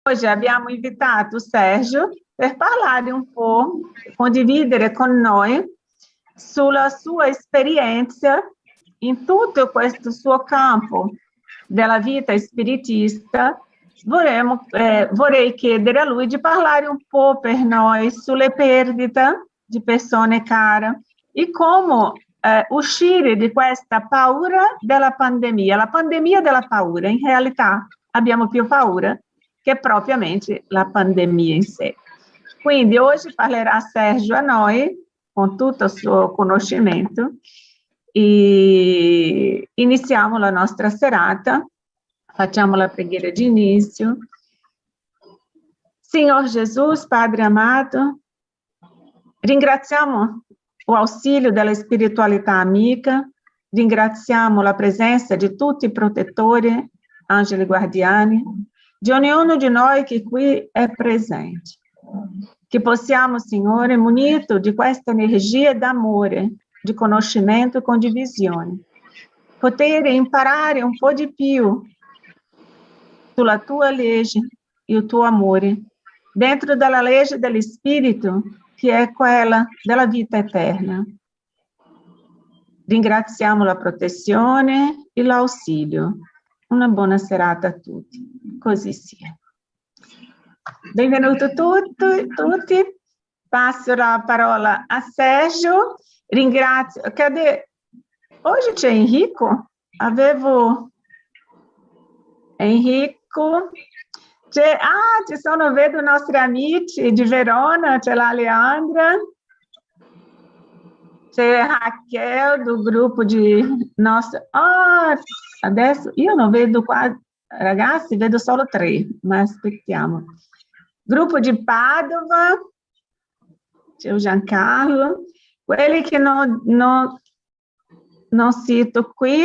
Hoje abbiamo invitato Sergio per parlare un po', condividere con noi sulla sua esperienza in tutto questo suo campo della vita spiritista. Vorrei chiedere a lui di parlare un po' per noi sulle perdite di persone care e come uscire di questa paura della pandemia. La pandemia della paura, in realtà abbiamo più paura che propriamente la pandemia in sé. Quindi oggi parlerà Sergio a noi, con tutto il suo conoscimento, e iniziamo la nostra serata. Facciamo la preghiera di inizio. Senhor Jesus, Padre amado, ringraziamo o auxílio della spiritualità amica, ringraziamo la presenza di tutti i protettori, angeli guardiani, di ognuno di noi che qui è presente. Che possiamo, Signore, munito di questa energia d'amore, di conoscimento e condivisione, poter imparare un po' di più sulla tua legge e il tuo amore, dentro della legge dello Spirito, che è quella della vita eterna. Ringraziamo la protezione e l'ausilio. Una buona serata a tutti. Così sia. Benvenuti tutti. Passo la parola a Sergio. Ringrazio. Cadê? Oggi c'è Enrico? Avevo Enrico. Ci sono, vedo i nostri amici di Verona, c'è la Leandra, c'è Raquel do gruppo di nostro... adesso io non vedo qua, ragazzi, vedo solo 3, ma aspettiamo. Gruppo di Padova, c'è Giancarlo, quelli che non cito qui,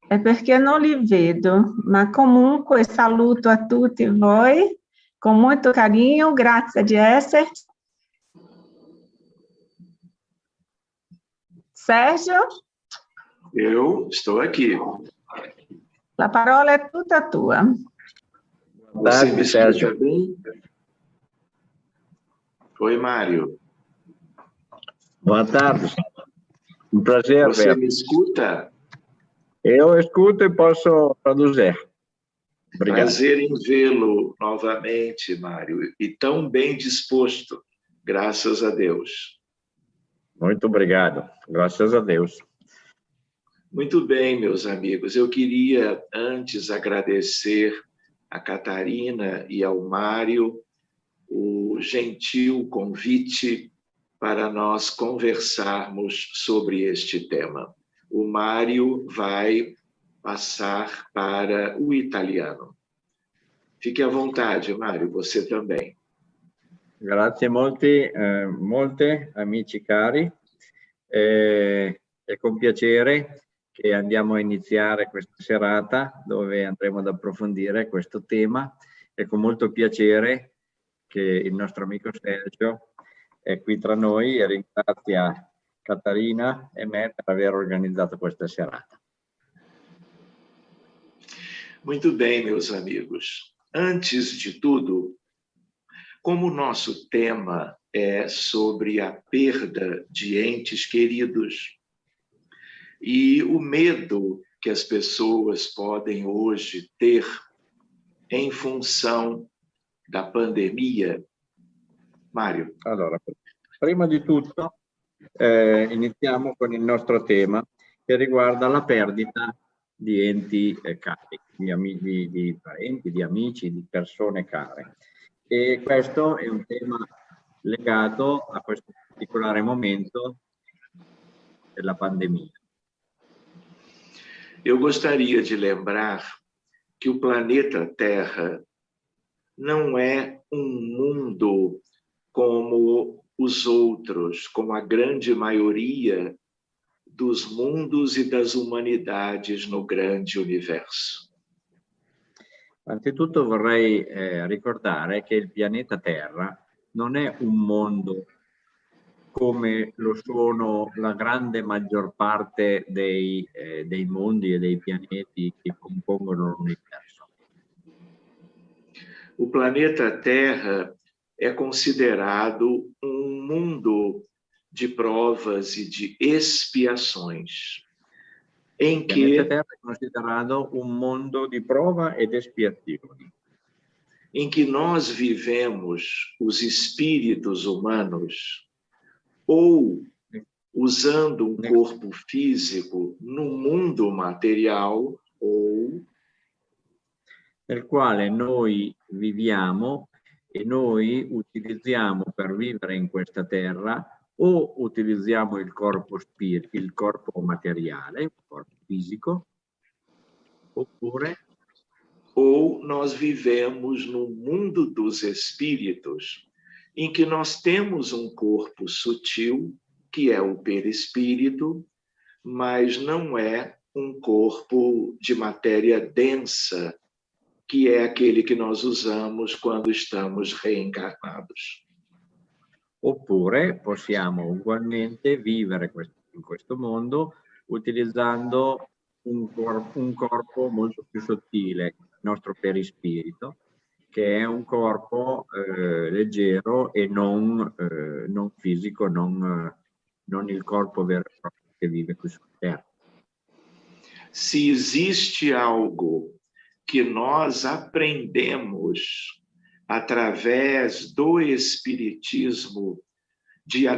è perché non li vedo, ma comunque saluto a tutti voi con molto carinho, grazie di esserci. Sergio? Eu estou aqui. La parola è tutta tua. Você me escuta bem? Oi, Mário. Boa tarde. Um prazer. Você me escuta? Eu escuto e posso traduzir. Obrigado. Prazer em vê-lo novamente, Mário, e tão bem disposto, graças a Deus. Muito obrigado, graças a Deus. Muito bem, meus amigos. Eu queria antes agradecer a Catarina e ao Mário o gentil convite para nós conversarmos sobre este tema. O Mário vai passar para o italiano. Fique à vontade, Mário, você também. Grazie molte amici cari. È con piacere che andiamo a iniziare questa serata dove andremo ad approfondire questo tema. È con molto piacere che il nostro amico Sergio è qui tra noi e ringrazia Catarina e me per aver organizzato questa serata. Muito bem, meus amigos. Antes de tudo, como o nosso tema é sobre a perda de entes queridos e o medo que as pessoas podem hoje ter em função da pandemia, Mário. Allora, prima di tutto iniziamo con il nostro tema che riguarda la perdita di enti cari, di parenti, di amici, di persone care. E questo è un tema legato a questo particolare momento della pandemia. Eu gostaria de lembrar que o planeta Terra não é um mundo como os outros, como a grande maioria dos mundos e das humanidades no grande universo. Anzitutto vorrei ricordare che il pianeta Terra non è un mondo come lo sono la grande maggior parte dei mondi e dei pianeti che compongono l'universo. O planeta Terra é considerado um mundo de provas e de expiações, em Il pianeta que, Terra è considerato un mondo di prova ed espiazioni, em que nós vivemos os espíritos humanos ou usando um corpo físico no mundo material ou nel quale noi viviamo e noi utilizziamo per vivere in questa terra o utilizziamo il corpo materiale, il corpo fisico, oppure ou nós vivemos no mundo dos espíritos, em que nós temos um corpo sutil, que é o perispírito, mas não é um corpo de matéria densa, que é aquele que nós usamos quando estamos reencarnados. oppure possiamo ugualmente vivere in questo mondo utilizzando un corpo molto più sottile, il nostro perispirito, che è un corpo leggero e non fisico, non il corpo vero e proprio che vive qui sulla Terra. Se existe algo que nós aprendemos através do Espiritismo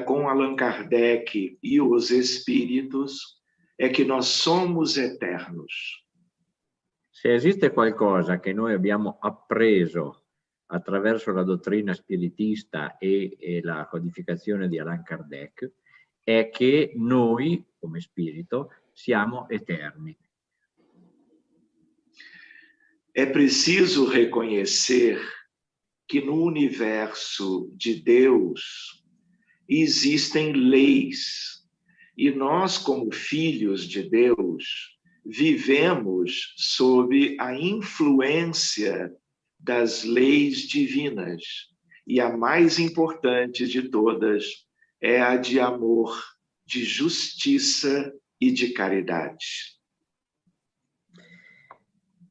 com Allan Kardec e os Espíritos, é que nós somos eternos. Se esiste qualcosa che noi abbiamo appreso attraverso la dottrina spiritista e la codificazione di Allan Kardec, è che noi, come spirito, siamo eterni. É preciso reconhecer que no universo de Deus existem leis, e nós, como filhos de Deus, vivemos sob a influência das leis divinas, e a mais importante de todas é a de amor, de justiça e de caridade.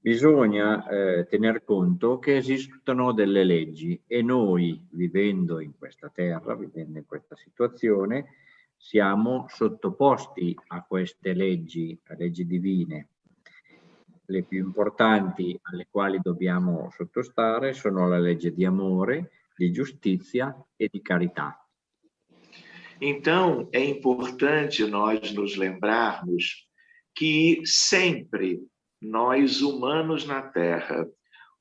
Bisogna tener conto che esistono delle leggi e noi, vivendo in questa terra, vivendo in questa situazione, siamo sottoposti a queste leggi, a leggi divine. Le più importanti alle quali dobbiamo sottostare sono la legge di amore, di giustizia e di carità. Então, é importante nós nos lembrarmos que sempre nós, humanos na Terra,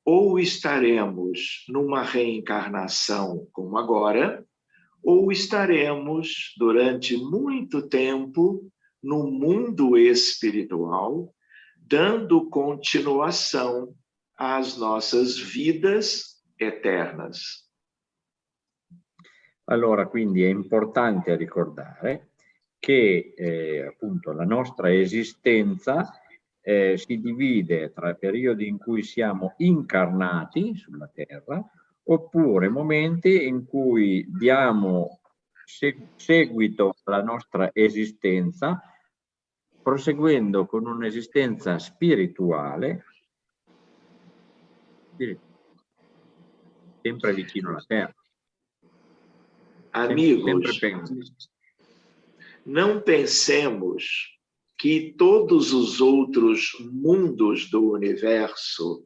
ou estaremos numa reencarnação como agora, ou estaremos durante muito tempo no mundo espiritual, dando continuação às nossas vidas eternas. Allora, quindi è importante ricordare che appunto la nostra esistenza si divide tra periodi in cui siamo incarnati sulla Terra oppure momenti in cui diamo seguito alla nostra esistenza proseguendo con un'esistenza spirituale sempre vicino alla Terra. Amigos, não pensemos que todos os outros mundos do universo,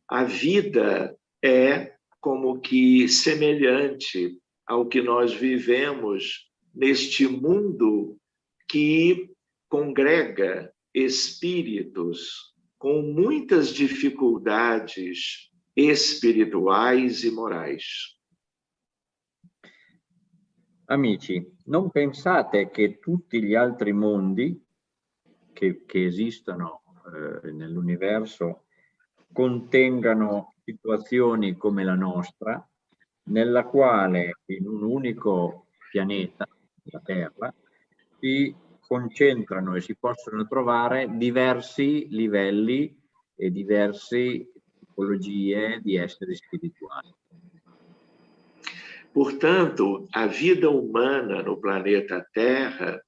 a vida é como que semelhante ao que nós vivemos neste mundo que congrega espíritos com muitas dificuldades espirituais e morais. Amici, non pensate che tutti gli altri mondi che esistono nell'universo contengano situazioni come la nostra, nella quale in un unico pianeta, la Terra, si concentrano e si possono trovare diversi livelli e diverse tipologie di esseri spirituali. Portanto, a vida humana no planeta Terra,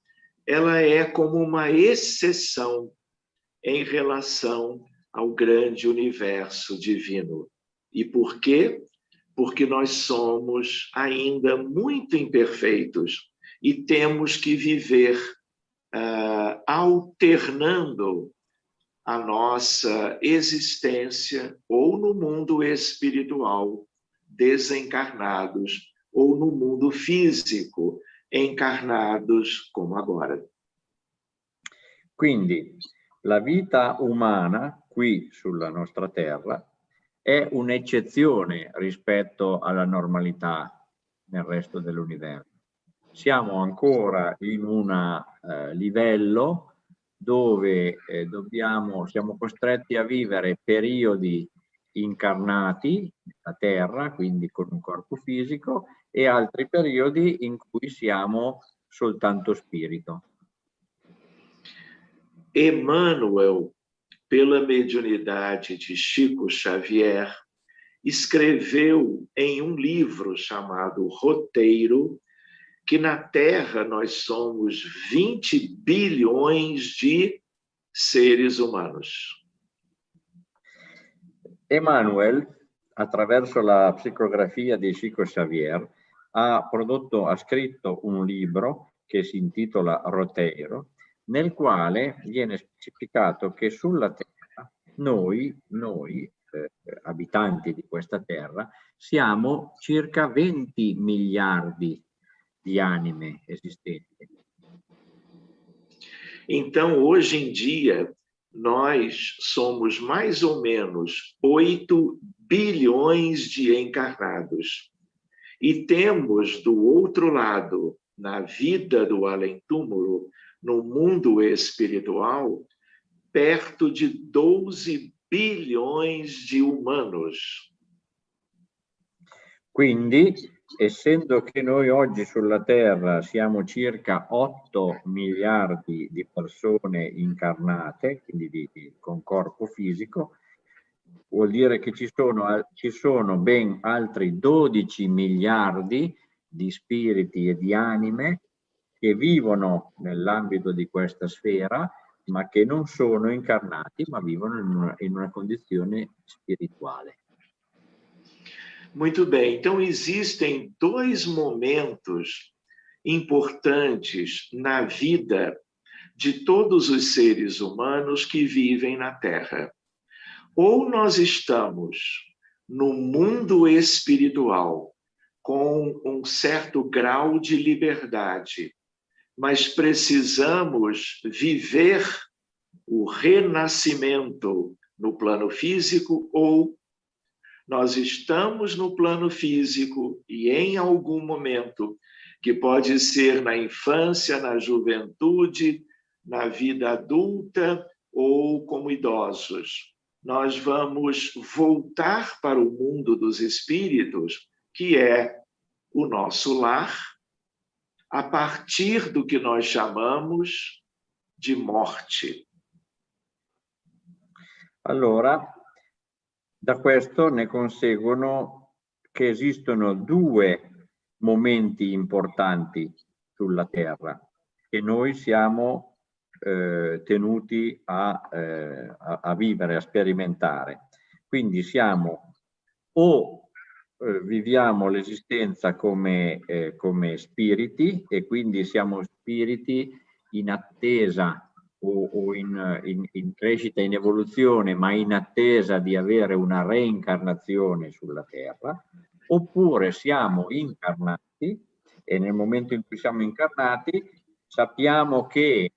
ela é como uma exceção em relação ao grande universo divino. E por quê? Porque nós somos ainda muito imperfeitos e temos que viver alternando a nossa existência ou no mundo espiritual, desencarnados, ou no mundo físico, encarnados como agora. Quindi la vita umana qui sulla nostra terra è un'eccezione rispetto alla normalità nel resto dell'universo. Siamo ancora in un livello dove siamo costretti a vivere periodi incarnati a terra, quindi con un corpo fisico, e altri periodi in cui siamo soltanto spirito. Emmanuel, pela mediunidade de Chico Xavier, escreveu em um livro chamado Roteiro que na Terra nós somos 20 bilhões de seres humanos. Emmanuel, attraverso la psicografia di Chico Xavier, ha scritto un libro che si intitola Roteiro, nel quale viene specificato che sulla Terra noi abitanti di questa Terra, siamo circa 20 miliardi di anime esistenti. Então, hoje em dia, nós somos mais ou menos 8 bilhões de encarnados. E temos do outro lado, na vida do além-túmulo, no mundo espiritual, perto de 12 bilhões di humanos. Quindi, essendo che noi oggi sulla Terra siamo circa 8 miliardi di persone incarnate, quindi con corpo fisico, vuol dire che ci sono ben altri 12 miliardi di spiriti e di anime che vivono nell'ambito di questa sfera, ma che non sono incarnati, ma vivono in una condizione spirituale. Muito bem, então existem dois momentos importantes na vida de todos os seres humanos que vivem na Terra. Ou nós estamos no mundo espiritual com um certo grau de liberdade, mas precisamos viver o renascimento no plano físico, ou nós estamos no plano físico e em algum momento, que pode ser na infância, na juventude, na vida adulta ou como idosos, nós vamos voltar para o mundo dos espíritos, que é o nosso lar, a partir do que nós chamamos de morte. Allora, da questo ne conseguono che esistono due momenti importanti sulla Terra che noi siamo tenuti a vivere, a sperimentare. Quindi siamo viviamo l'esistenza come spiriti, e quindi siamo spiriti in attesa o in crescita, in evoluzione, ma in attesa di avere una reincarnazione sulla Terra, oppure siamo incarnati, e nel momento in cui siamo incarnati sappiamo che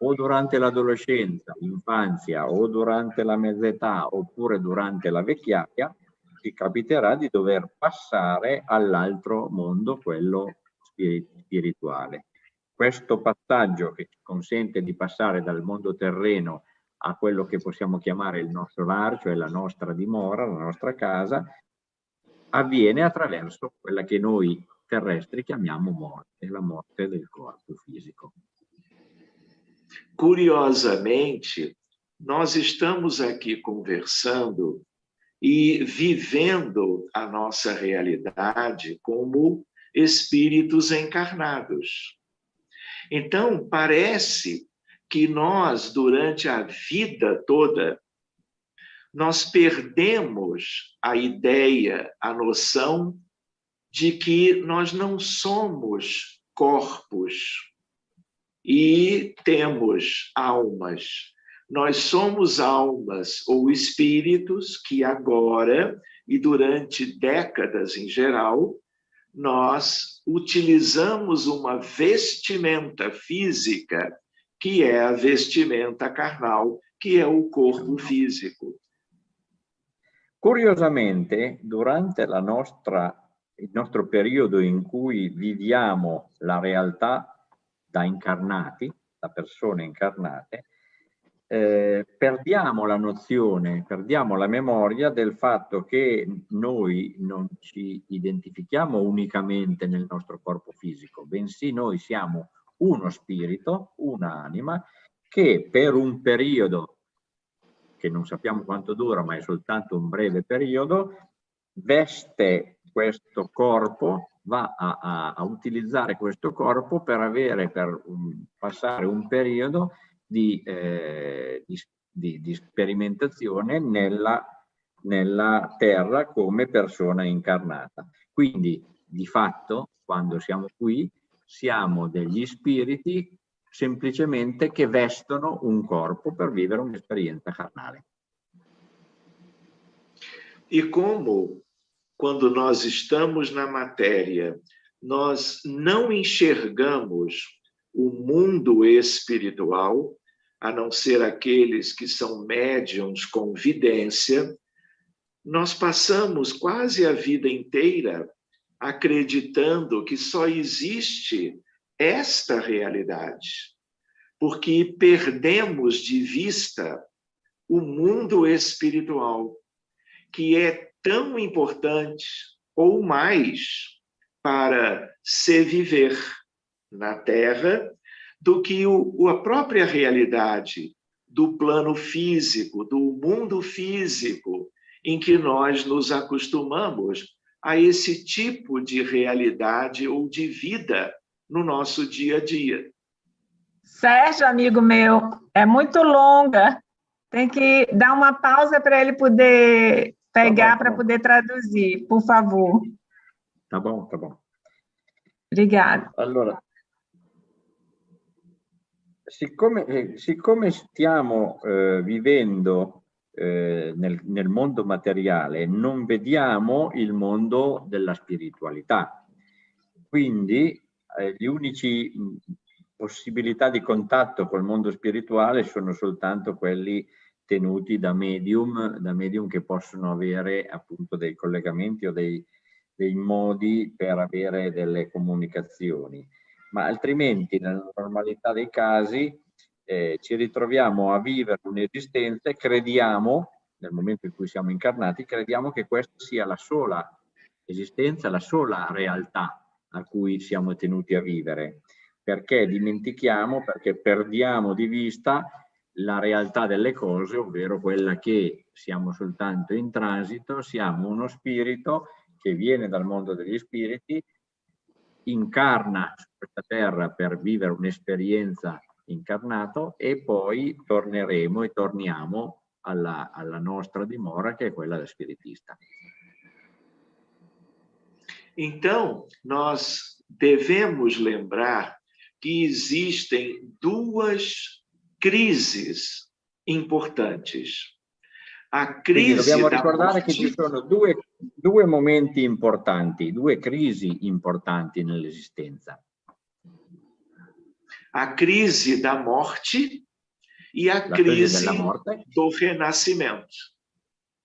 o durante l'adolescenza, l'infanzia, o durante la mezz'età, oppure durante la vecchiaia, ci capiterà di dover passare all'altro mondo, quello spirituale. Questo passaggio che ci consente di passare dal mondo terreno a quello che possiamo chiamare il nostro lar, cioè la nostra dimora, la nostra casa, avviene attraverso quella che noi terrestri chiamiamo morte, la morte del corpo fisico. Curiosamente, nós estamos aqui conversando e vivendo a nossa realidade como espíritos encarnados. Então, parece que nós, durante a vida toda, nós perdemos a ideia, a noção de que nós não somos corpos e temos almas. Nós somos almas ou espíritos que agora, e durante décadas em geral, nós utilizamos uma vestimenta física, que é a vestimenta carnal, que é o corpo físico. Curiosamente, durante il nostro periodo in cui viviamo la realtà da incarnati, da persone incarnate, perdiamo la nozione, perdiamo la memoria del fatto che noi non ci identifichiamo unicamente nel nostro corpo fisico, bensì noi siamo uno spirito, un'anima, che per un periodo, che non sappiamo quanto dura, ma è soltanto un breve periodo, veste questo corpo, va a utilizzare questo corpo per passare un periodo di sperimentazione nella terra come persona incarnata. Quindi, di fatto, quando siamo qui, siamo degli spiriti semplicemente che vestono un corpo per vivere un'esperienza carnale. E como, quando nós estamos na matéria, nós não enxergamos o mundo espiritual, a não ser aqueles que são médiums com vidência, nós passamos quase a vida inteira acreditando que só existe esta realidade, porque perdemos de vista o mundo espiritual, que é tão importante ou mais para se viver na Terra do que a própria realidade do plano físico, do mundo físico, em que nós nos acostumamos a esse tipo de realidade ou de vida no nosso dia a dia. Sérgio, amigo meu, é muito longa. Tem que dar uma pausa para ele poder pegar, para poder traduzir, por favor. Tá bom, tá bom. Obrigada. Allora, siccome stiamo vivendo nel mondo materiale, non vediamo il mondo della spiritualità. Quindi gli unici possibilità di contatto col mondo spirituale sono soltanto quelli tenuti da medium che possono avere appunto dei collegamenti o dei modi per avere delle comunicazioni. Ma altrimenti, nella normalità dei casi, ci ritroviamo a vivere un'esistenza e crediamo, nel momento in cui siamo incarnati, crediamo che questa sia la sola esistenza, la sola realtà a cui siamo tenuti a vivere, perché dimentichiamo, perché perdiamo di vista la realtà delle cose, ovvero quella che siamo soltanto in transito, siamo uno spirito che viene dal mondo degli spiriti, incarna su questa terra per vivere un'esperienza incarnato e poi torneremo e torniamo alla nostra dimora, che è quella da spiritista. Então, nós devemos lembrar que existem duas crises importantes. A crisi dobbiamo da ricordare morte, che ci sono due momenti importanti, due crisi importanti nell'esistenza. A crisi da morte e a crisi della morte do renascimento.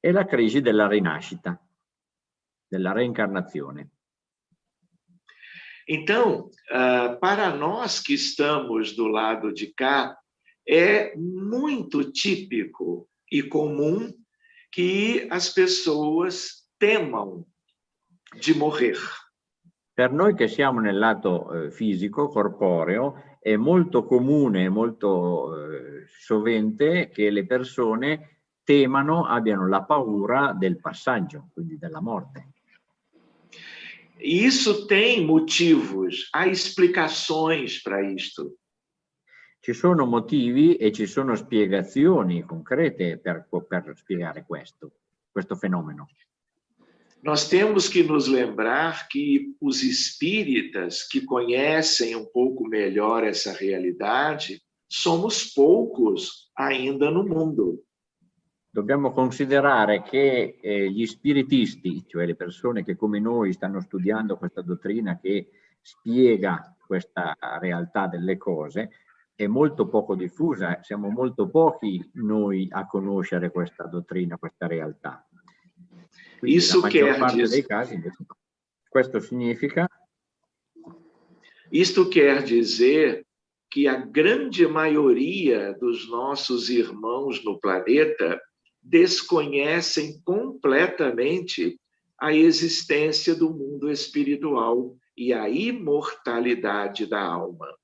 E la crisi della rinascita, della reincarnazione. Então, para nós que estamos do lado de cá, é muito típico e comum que as pessoas temam de morrer. Per noi che siamo nel lato fisico, corporeo, è molto comune, molto sovente che le persone temano, abbiano la paura del passaggio, quindi della morte. Isso tem motivos, há explicações para isto. Ci sono motivi e ci sono spiegazioni concrete per spiegare questo fenomeno. Nós temos que nos lembrar que os espíritas que conhecem um pouco melhor essa realidade, somos poucos ainda no mundo. Dobbiamo considerare che gli spiritisti, cioè le persone che come noi stanno studiando questa dottrina che spiega questa realtà delle cose, è molto poco diffusa, siamo molto pochi noi a conoscere questa dottrina, questa realtà. Quindi Isso la maggior quer parte dizer, dei casi invece no. Questo significa? Isto quer dizer que a grande maioria dos nossos irmãos no planeta desconhecem completamente a existência do mundo espiritual e a imortalidade da alma.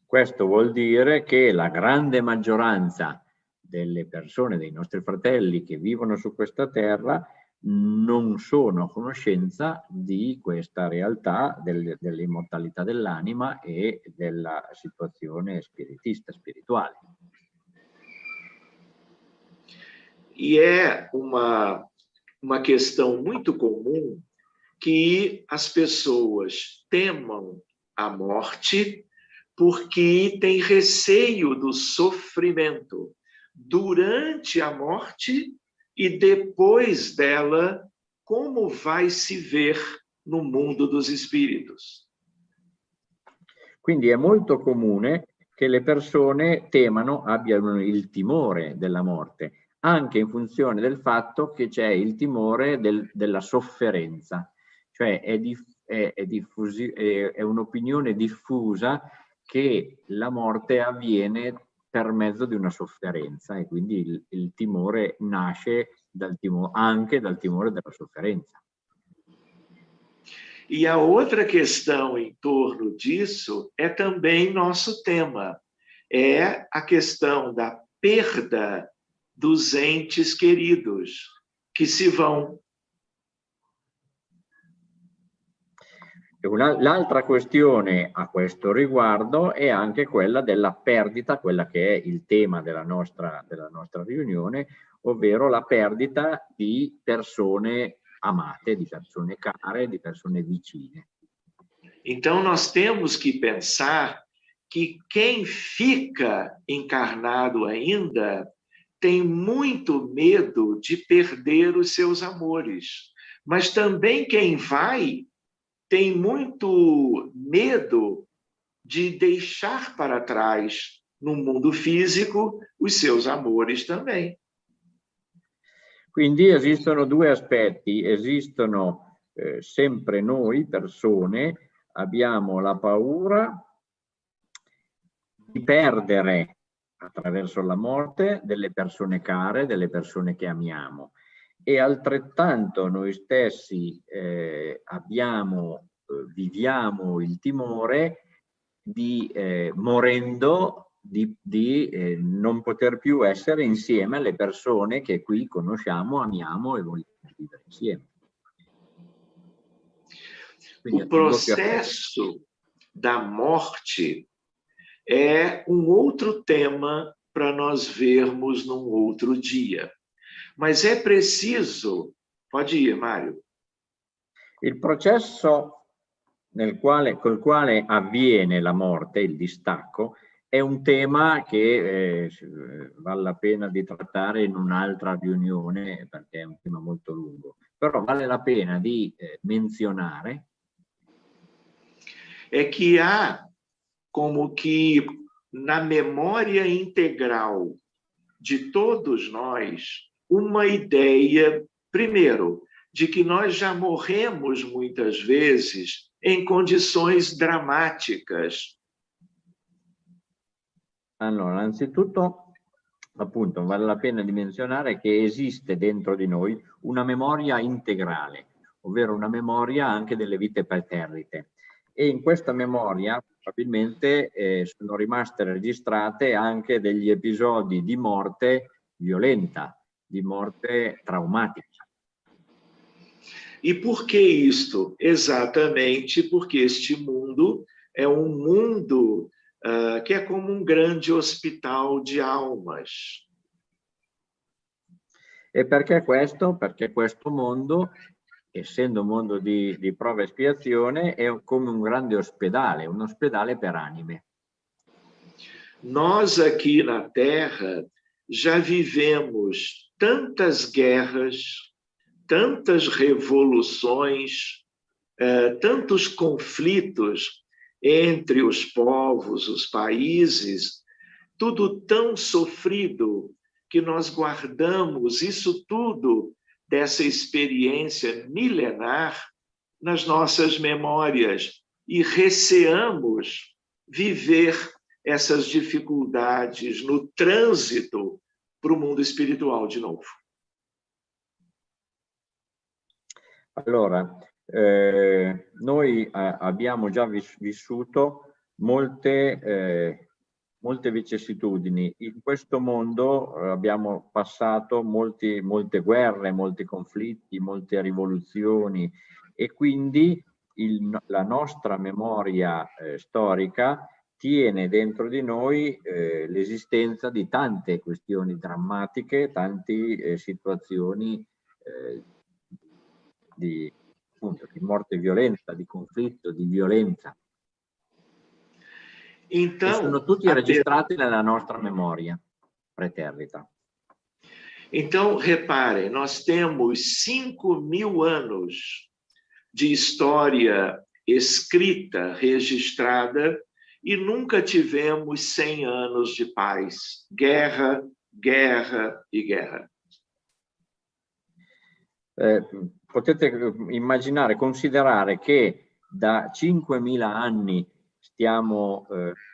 Questo vuol dire che la grande maggioranza delle persone, dei nostri fratelli che vivono su questa terra, non sono a conoscenza di questa realtà dell'immortalità dell'anima e della situazione spiritista, spirituale. E é uma questão muito comum que as pessoas temam a morte porque têm receio do sofrimento durante a morte e depois dela, como vai se ver no mundo dos espíritos. Quindi è molto comune che le persone abbiano il timore della morte, anche in funzione del fatto che c'è il timore della sofferenza, cioè è un'opinione diffusa che la morte avviene per mezzo di una sofferenza e quindi il timore nasce anche dal timore della sofferenza. E a outra questão em torno disso é também nosso tema, é a questão da perda dos entes queridos que se vão. L'altra questione a questo riguardo è anche quella della perdita, quella che è il tema della nostra riunione, ovvero la perdita di persone amate, di persone care, di persone vicine. Então nós temos que pensar que quem fica encarnado ainda tem muito medo de perder os seus amores, mas também quem vai tem muito medo de deixar para trás no mundo físico os seus amores também. Quindi esistono due aspetti, esistono sempre noi persone, abbiamo la paura di perdere attraverso la morte delle persone care, delle persone che amiamo. E altrettanto noi stessi viviamo il timore di morendo di non poter più essere insieme alle persone che qui conosciamo, amiamo e vogliamo vivere insieme. Quindi o processo da morte é outro tema para nós vermos num outro dia. Mas é preciso... Pode ir, Mário. Il processo col quale avviene la morte, il distacco, è un tema che vale la pena di trattare in un'altra riunione perché è un tema molto lungo. Però vale la pena di menzionare. É que há como que na memória integral de todos nós uma ideia, primeiro, de que nós já morremos muitas vezes em condições dramáticas. Allora, anzitutto, appunto, vale la pena di menzionare che esiste dentro di noi una memoria integrale, ovvero una memoria anche delle vite preternite. E in questa memoria probabilmente sono rimaste registrate anche degli episodi di morte violenta, di morte traumatica. E por que isto? Exatamente porque este mundo é um mundo que é como um grande hospital de almas. E perché questo? Perché questo mondo, essendo un mondo di prova e espiazione, è come un grande ospedale, un ospedale per anime. Nós aqui na Terra já vivemos tantas guerras, tantas revoluções, tantos conflitos entre os povos, os países, tudo tão sofrido que nós guardamos isso tudo dessa experiência milenar nas nossas memórias e receamos viver essas dificuldades no trânsito para o mundo espiritual de novo. Allora, noi abbiamo già vissuto molte vicissitudini. In questo mondo abbiamo passato molte guerre, molti conflitti, molte rivoluzioni e quindi la nostra memoria storica tiene dentro di noi l'esistenza di tante questioni drammatiche, tante situazioni di morte violenta, di conflitto, di violenza. Então, e sono tutti registrati nella nostra memoria pretérita. Então, reparem, nós temos 5.000 anos de história escrita, registrada, e nunca tivemos 100 anos de paz. Guerra, guerra e guerra. Potete immaginare, considerare che da 5.000 anni stiamo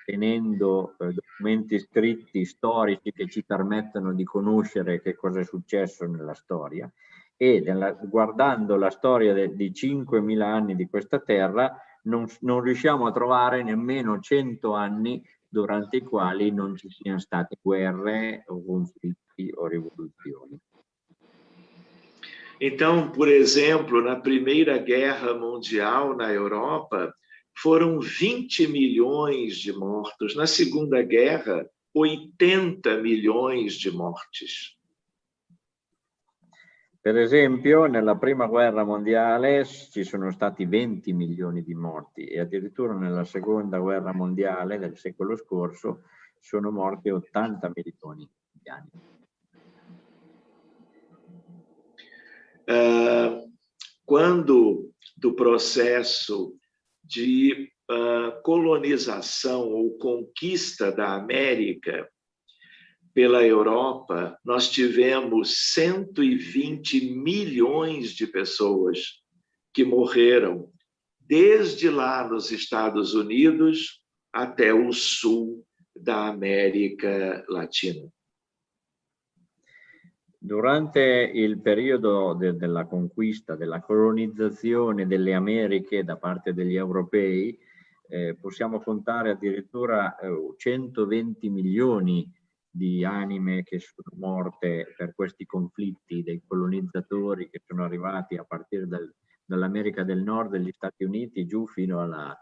tenendo documenti scritti, storici, che ci permettono di conoscere che cosa è successo nella storia, e guardando la storia di 5.000 anni di questa terra non riusciamo a trovare nemmeno 100 anni durante i quali non ci siano state guerre o conflitti o rivoluzioni. Então, por exemplo, na Primeira Guerra Mundial na Europa, foram 20 milhões de mortos. Na Segunda Guerra, 80 milhões de mortes. Per esempio, nella Prima Guerra Mondiale ci sono stati 20 milioni di morti e addirittura nella Seconda Guerra Mondiale del secolo scorso sono morti 80 milioni di anni. Quando do processo de colonização ou conquista da América pela Europa, nós tivemos 120 milhões de pessoas que morreram, desde lá nos Estados Unidos até o sul da América Latina. Durante il periodo della conquista, della colonizzazione delle Americhe da parte degli europei, possiamo contare addirittura 120 milioni di anime che sono morte per questi conflitti dei colonizzatori che sono arrivati a partire dall'America del Nord, degli Stati Uniti, giù fino al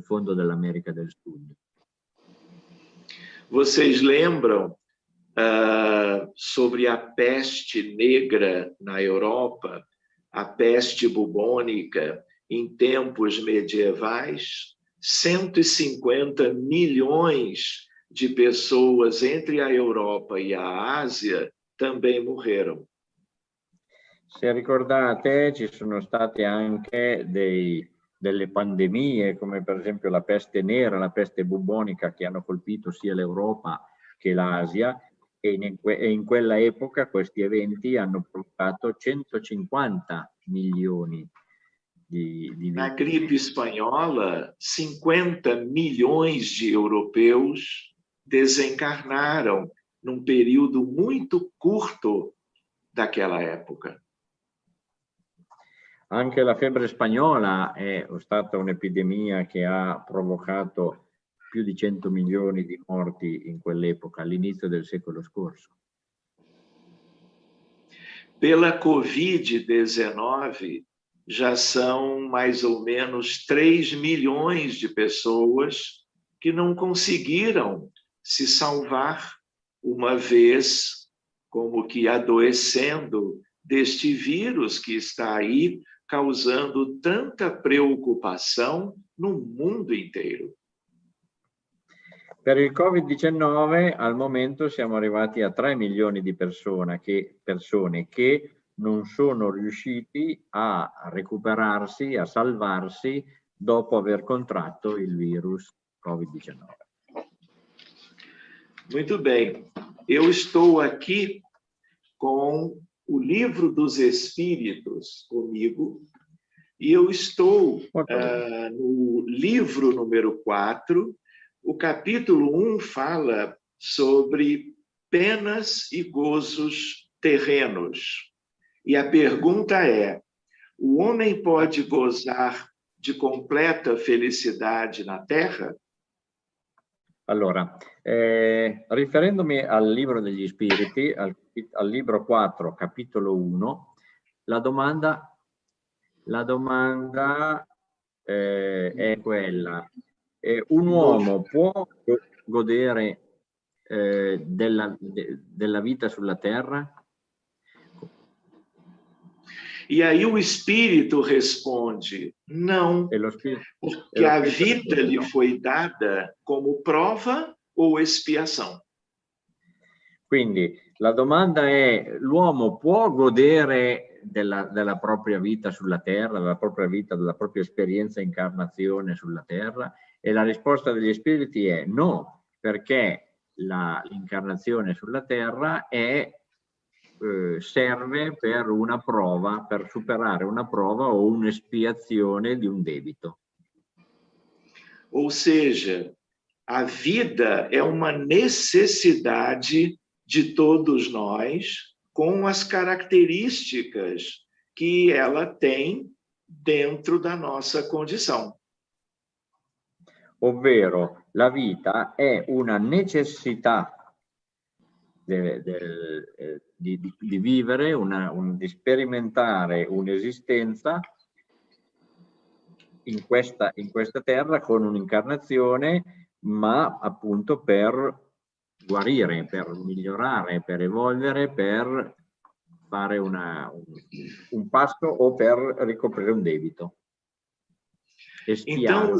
fondo dell'America del Sud. Vocês lembram sobre a peste negra na Europa, a peste bubônica em tempos medievais? 150 milhões de pessoas entre a Europa e a Ásia também morreram. Se ricordate, ci sono state anche delle pandemie, come per esempio la peste nera, la peste bubonica, che hanno colpito sia l'Europa che l'Asia, e in quella epoca questi eventi hanno provocato 150 milioni di vittime. Na gripe espanhola, 50 milhões de europeus desencarnaram num período muito curto daquela época. Anche la febbre spagnola è stata un'epidemia che ha provocato più di 100 milioni di morti in quell'epoca, all'inizio del secolo scorso. Pela Covid-19, já são mais ou menos 3 milhões de pessoas que não conseguiram se salvar, uma vez como que adoecendo deste vírus que está aí, causando tanta preoccupação no mundo inteiro. Per il Covid-19 al momento siamo arrivati a 3 milioni di persone che non sono riusciti a recuperarsi, a salvarsi dopo aver contratto il virus Covid-19. Muito bem. Eu estou aqui com o Livro dos Espíritos comigo e eu estou no livro número 4. O capítulo 1 fala sobre penas e gozos terrenos. E a pergunta é: o homem pode gozar de completa felicidade na Terra? Allora, riferendomi al libro degli spiriti, al libro 4, capitolo 1, la domanda è quella: un uomo può godere della vita sulla Terra? E aí o Espírito responde: não, porque a vida lhe foi dada como prova ou expiação. Quindi la domanda è: l'uomo può godere della propria vita sulla Terra, della propria vita, della propria esperienza incarnazione sulla Terra? E la risposta degli spiriti è no, perché l'incarnazione sulla Terra serve per una prova, per superare una prova o un'espiazione di un debito. Ou seja, a vida é uma necessidade de todos nós, com as características que ela tem dentro da nossa condição. Ovvero, la vita è una necessità di vivere, di sperimentare un'esistenza in questa terra con un'incarnazione, ma appunto per guarire, per migliorare, per evolvere, per fare un passo o per ricoprire un debito. Então,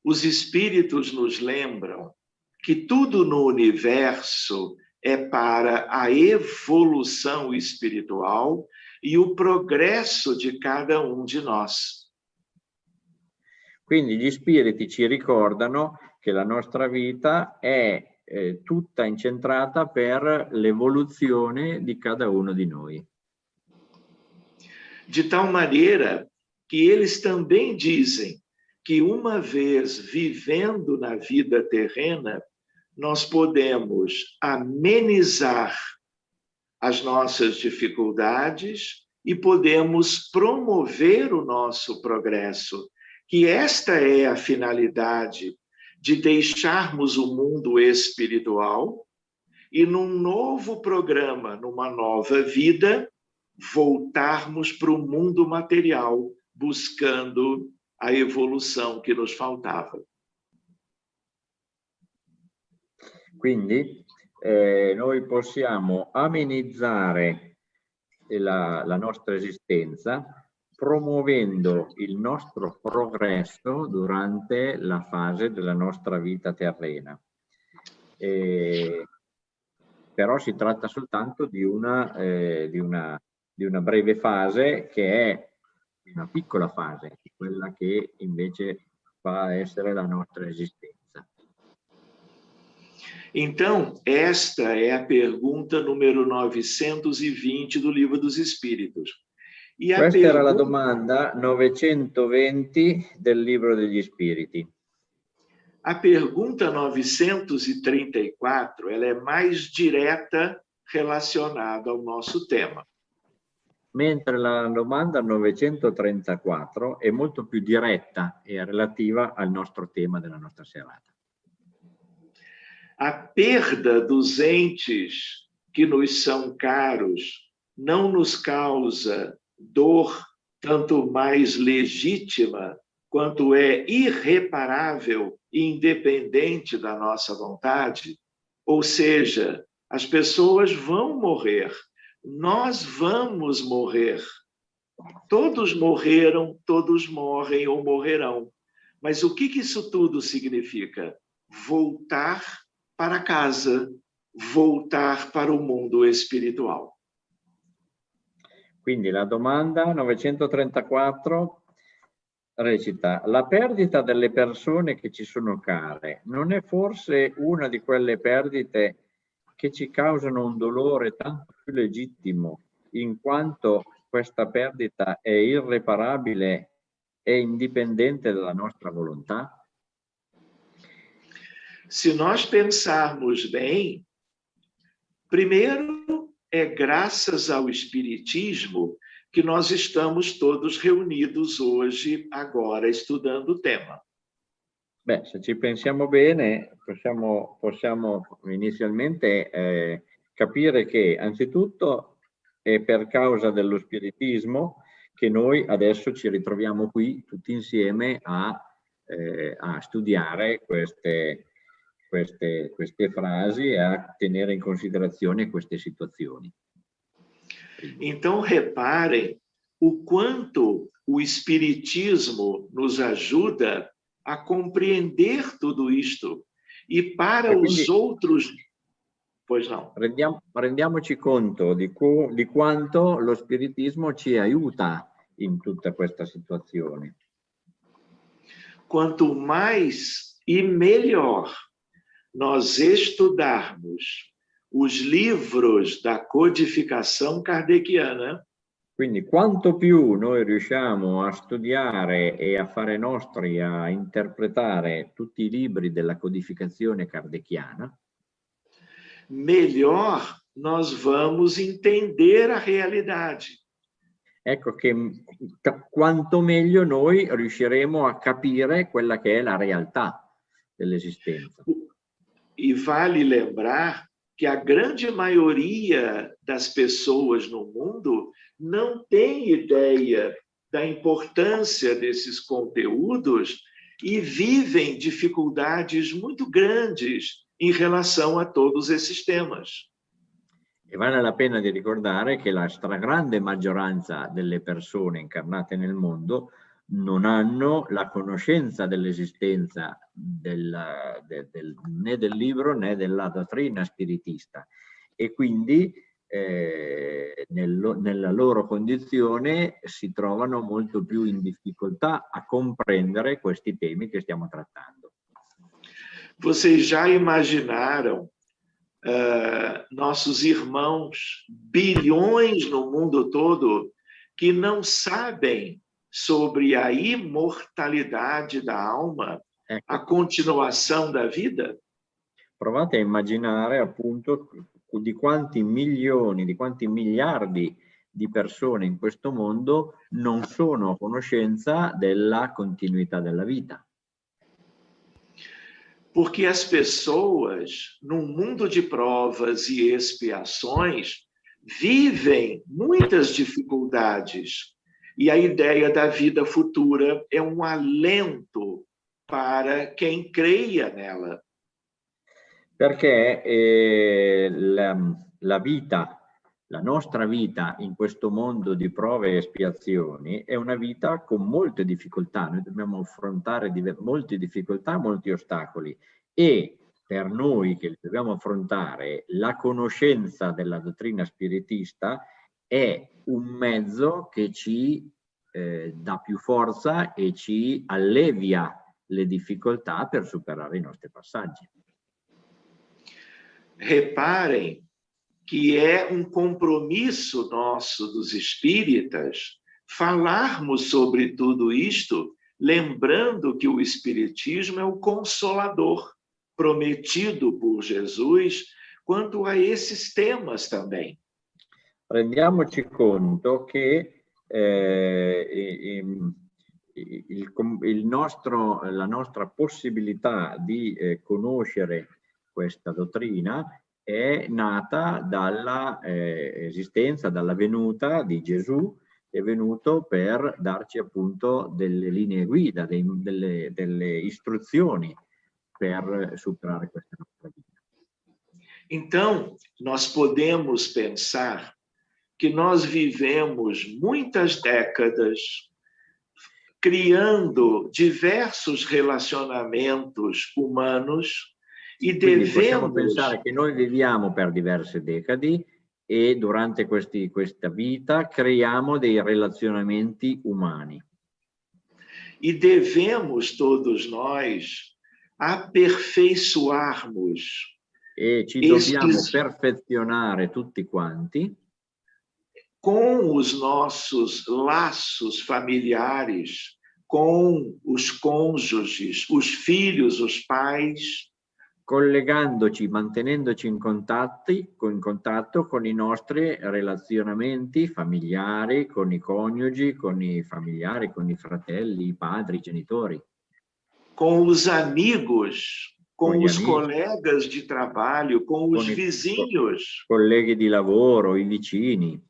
os espíritos nos lembram que tudo no universo é para a evolução espiritual e o progresso de cada um de nós. Quindi gli spiriti ci ricordano che la nostra vita è tutta incentrata per l'evoluzione di cada uno di noi. De tal maneira que eles também dizem que uma vez vivendo na vida terrena, nós podemos amenizar as nossas dificuldades e podemos promover o nosso progresso, que esta é a finalidade de deixarmos o mundo espiritual e num novo programa, numa nova vida, voltarmos para o mundo material, buscando a evolução que nos faltava. Quindi noi possiamo amenizzare la nostra esistenza promuovendo il nostro progresso durante la fase della nostra vita terrena. Però si tratta soltanto di una breve fase, che è una piccola fase, quella che invece va a essere la nostra esistenza. Então, esta é a pergunta número 920 do Livro dos Espíritos. E Questa era la domanda 920 del Libro degli Spiriti. A pergunta 934, ela é mais direta relacionada ao nosso tema. Mentre la domanda 934 è molto più diretta e relativa al nostro tema della nostra serata. A perda dos entes que nos são caros não nos causa dor tanto mais legítima quanto é irreparável e independente da nossa vontade, ou seja, as pessoas vão morrer, nós vamos morrer. Todos morreram, todos morrem ou morrerão. Mas o que isso tudo significa? Voltar para casa, voltar para o mundo espiritual. Quindi la domanda 934 recita: la perdita delle persone che ci sono care non è forse una di quelle perdite che ci causano un dolore tanto più legittimo, in quanto questa perdita è irreparabile e indipendente dalla nostra volontà? Se nós pensarmos bem, primeiro é graças ao Espiritismo que nós estamos todos reunidos hoje, agora, estudando o tema. Beh, se ci pensiamo bene, possiamo inizialmente capire che anzitutto è per causa dello spiritismo che noi adesso ci ritroviamo qui tutti insieme a studiare queste frasi e a tenere in considerazione queste situazioni. Então, reparem o quanto o Espiritismo nos ajuda a compreender tudo isto. E para os outros... Pois não. Rendiamoci conto di quanto lo spiritismo ci aiuta in tutta questa situazione. Quanto mais e melhor nós estudarmos os livros da codificação kardeciana, quindi quanto più noi riusciamo a studiare e a fare nostri, a interpretare tutti i libri della codificazione kardeciana, melhor nós vamos entender a realidade. Ecco che quanto meglio noi riusciremo a capire quella che è la realtà dell'esistenza. E vale lembrar que a grande maioria das pessoas no mundo não tem ideia da importância desses conteúdos e vivem dificuldades muito grandes em relação a todos esses temas. E vale la pena di ricordare che la stragrande maggioranza delle persone incarnate nel mondo non hanno la conoscenza dell'esistenza né del libro né della dottrina spiritista e quindi nella loro condizione si trovano molto più in difficoltà a comprendere questi temi che stiamo trattando. Vocês já imaginaram nossos irmãos, bilhões no mundo todo, que não sabem sobre a imortalidade da alma, a continuação da vida? Provate a immaginare appunto di quanti milioni, di quanti miliardi di persone in questo mondo non sono a conoscenza della continuità della vita. Porque as pessoas, num mundo de provas e expiações, vivem muitas dificuldades. E a ideia da vida futura é um alento para quem creia nela. Perché la vita, la nostra vita in questo mondo di prove e espiazioni è una vita con molte difficoltà. Noi dobbiamo affrontare molte difficoltà, molti ostacoli e per noi che li dobbiamo affrontare la conoscenza della dottrina spiritista è un mezzo che ci dà più forza e ci allevia le difficoltà per superare i nostri passaggi. Reparem que é compromisso nosso dos espíritas falarmos sobre tudo isto, lembrando que o espiritismo é o consolador prometido por Jesus quanto a esses temas também. Rendiamoci conto che la nostra possibilità di conoscere questa dottrina è nata dalla esistenza, dalla venuta di Gesù è venuto per darci appunto delle linee guida, delle istruzioni per superare questa nostra vita. Então, nós podemos pensar que nós vivemos muitas décadas criando diversos relacionamentos humanos e Quindi possiamo devemos... pensare che noi viviamo per diverse decadi e durante questa vita creiamo dei relazionamenti umani. E devemos todos nós aperfeiçoarmos E ci dobbiamo perfezionare tutti quanti com os nossos laços familiares, com os cônjuges, os filhos, os pais, collegandoci, mantenendoci in contatto con i nostri relazionamenti familiari, con i coniugi, con i familiari, con i fratelli, i padri, i genitori. Com os amigos, com os amici, colegas de trabalho, com os vizinhos. Colleghi di lavoro, i vicini.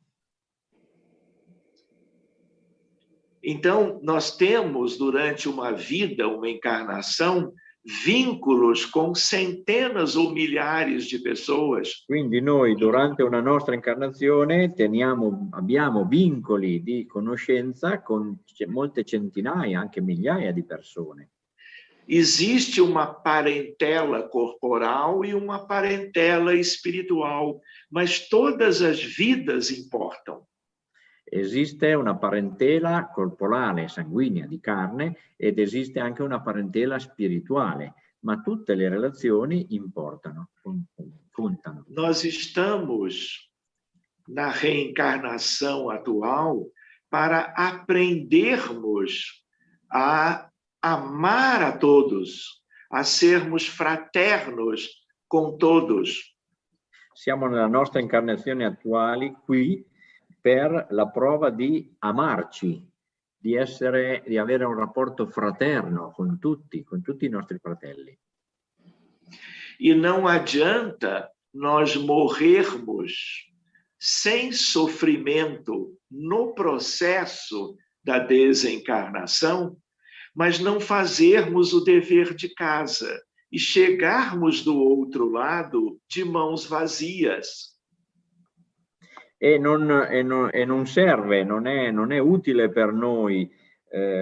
Então, nós temos, durante uma vida, uma encarnação, vínculos com centenas ou milhares de pessoas. Quindi noi durante una nostra incarnazione abbiamo vincoli di conoscenza con molte centinaia, anche migliaia di persone. Existe uma parentela corporal e uma parentela espiritual, mas todas as vidas importam. Esiste una parentela corporale, sanguigna, di carne, ed esiste anche una parentela spirituale, ma tutte le relazioni importano, contano. Nós estamos na reencarnação atual para aprendermos a amar a todos, a sermos fraternos com todos. Siamo nella nostra incarnazione attuale qui per la prova di amarci, di avere un rapporto fraterno con tutti i nostri fratelli. E não adianta nós morrermos sem sofrimento no processo da desencarnação, mas não fazermos o dever de casa e chegarmos do outro lado de mãos vazias. E non serve, non è utile per noi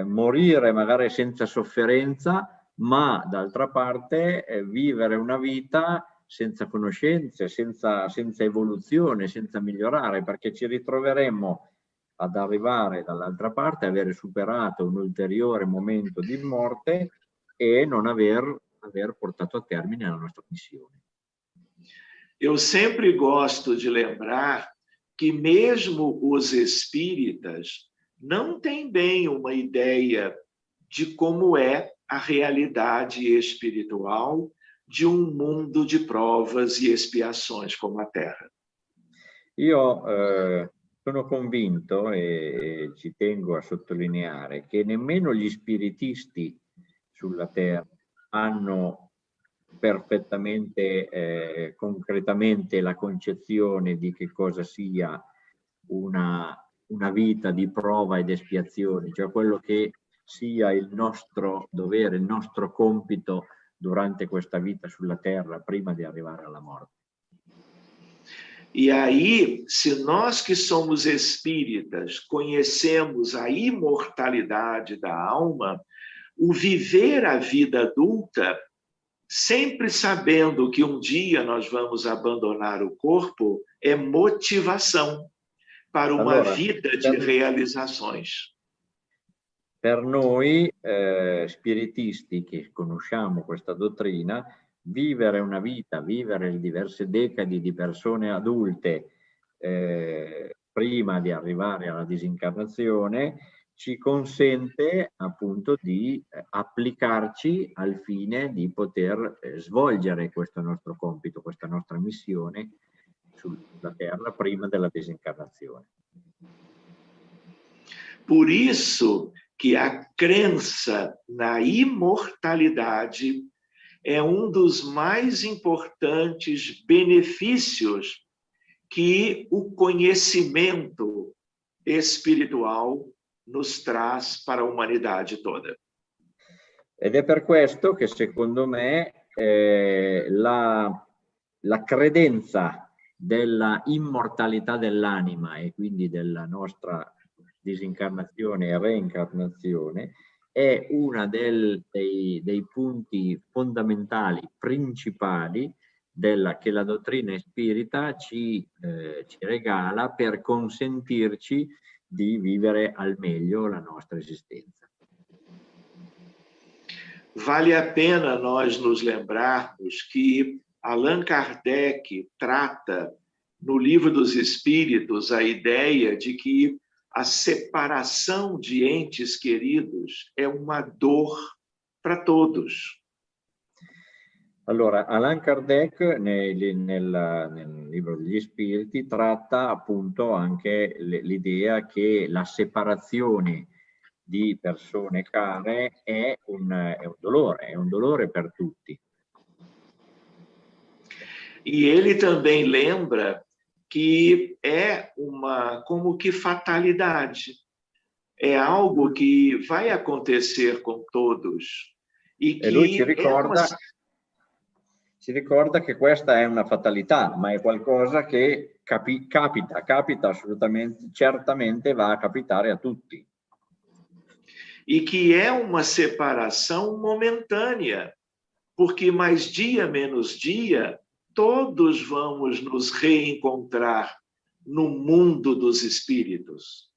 morire magari senza sofferenza, ma d'altra parte vivere una vita senza conoscenze, senza evoluzione, senza migliorare, perché ci ritroveremmo ad arrivare dall'altra parte, avere superato un ulteriore momento di morte e non aver portato a termine la nostra missione. Eu sempre gosto de lembrar que mesmo os espíritas não têm bem uma ideia de como é a realidade espiritual de um mundo de provas e expiações como a Terra. Io sono convinto e ci tengo a sottolineare che nemmeno gli spiritisti sulla Terra hanno perfettamente, concretamente la concezione di che cosa sia una vita di prova ed espiazione, cioè quello che sia il nostro dovere, il nostro compito durante questa vita sulla Terra prima di arrivare alla morte. E aí, se nós que somos espíritas conhecemos a imortalidade da alma, o viver a vida adulta, sempre sabendo que um dia nós vamos abandonar o corpo, é motivação para uma vida de realizações. Per noi spiritisti che conosciamo questa dottrina, vivere una vita, vivere diverse decadi di persone adulte prima di arrivare alla disincarnazione, ci consente appunto di applicarci al fine di poter svolgere questo nostro compito, questa nostra missione sulla Terra prima della disincarnazione. Por isso que a crença na imortalidade é um dos mais importantes benefícios que o conhecimento espiritual nos traz para a umanidade toda. Ed è per questo che secondo me la credenza della immortalità dell'anima e quindi della nostra disincarnazione e reincarnazione è una dei punti fondamentali, principali che la dottrina spirita ci regala per consentirci di vivere al meglio la nostra esistenza. Vale a pena nós nos lembrarmos que Allan Kardec trata no Livro dos Espíritos a ideia de que a separação de entes queridos é uma dor para todos. Allora, Allan Kardec nel Libro degli Spiriti tratta appunto anche l'idea che la separazione di persone care è un dolore per tutti. E ele também lembra que é como que fatalidade. É algo que vai acontecer com todos. E lui ci ricorda che questa è una fatalità, ma è qualcosa che capita assolutamente, certamente va a capitare a tutti. E que é uma separação momentânea, porque mais dia menos dia, todos vamos nos reencontrar no mundo dos espíritos.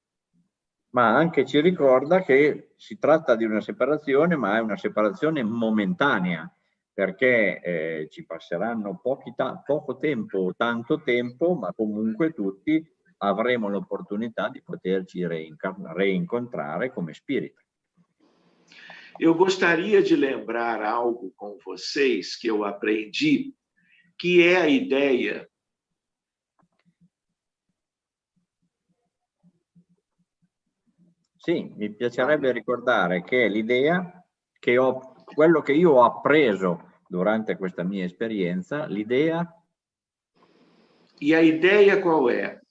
Ma anche ci ricorda che si tratta di una separazione, ma è una separazione momentanea, perché ci passeranno poco tempo, tanto tempo, ma comunque tutti avremo l'opportunità di poterci reincontrare come spirito. Eu gostaria de lembrar algo com vocês que eu aprendi, que é a ideia Sì, mi piacerebbe ricordare che l'idea che quello che io ho appreso durante questa mia esperienza, l'idea. E a ideia qual é?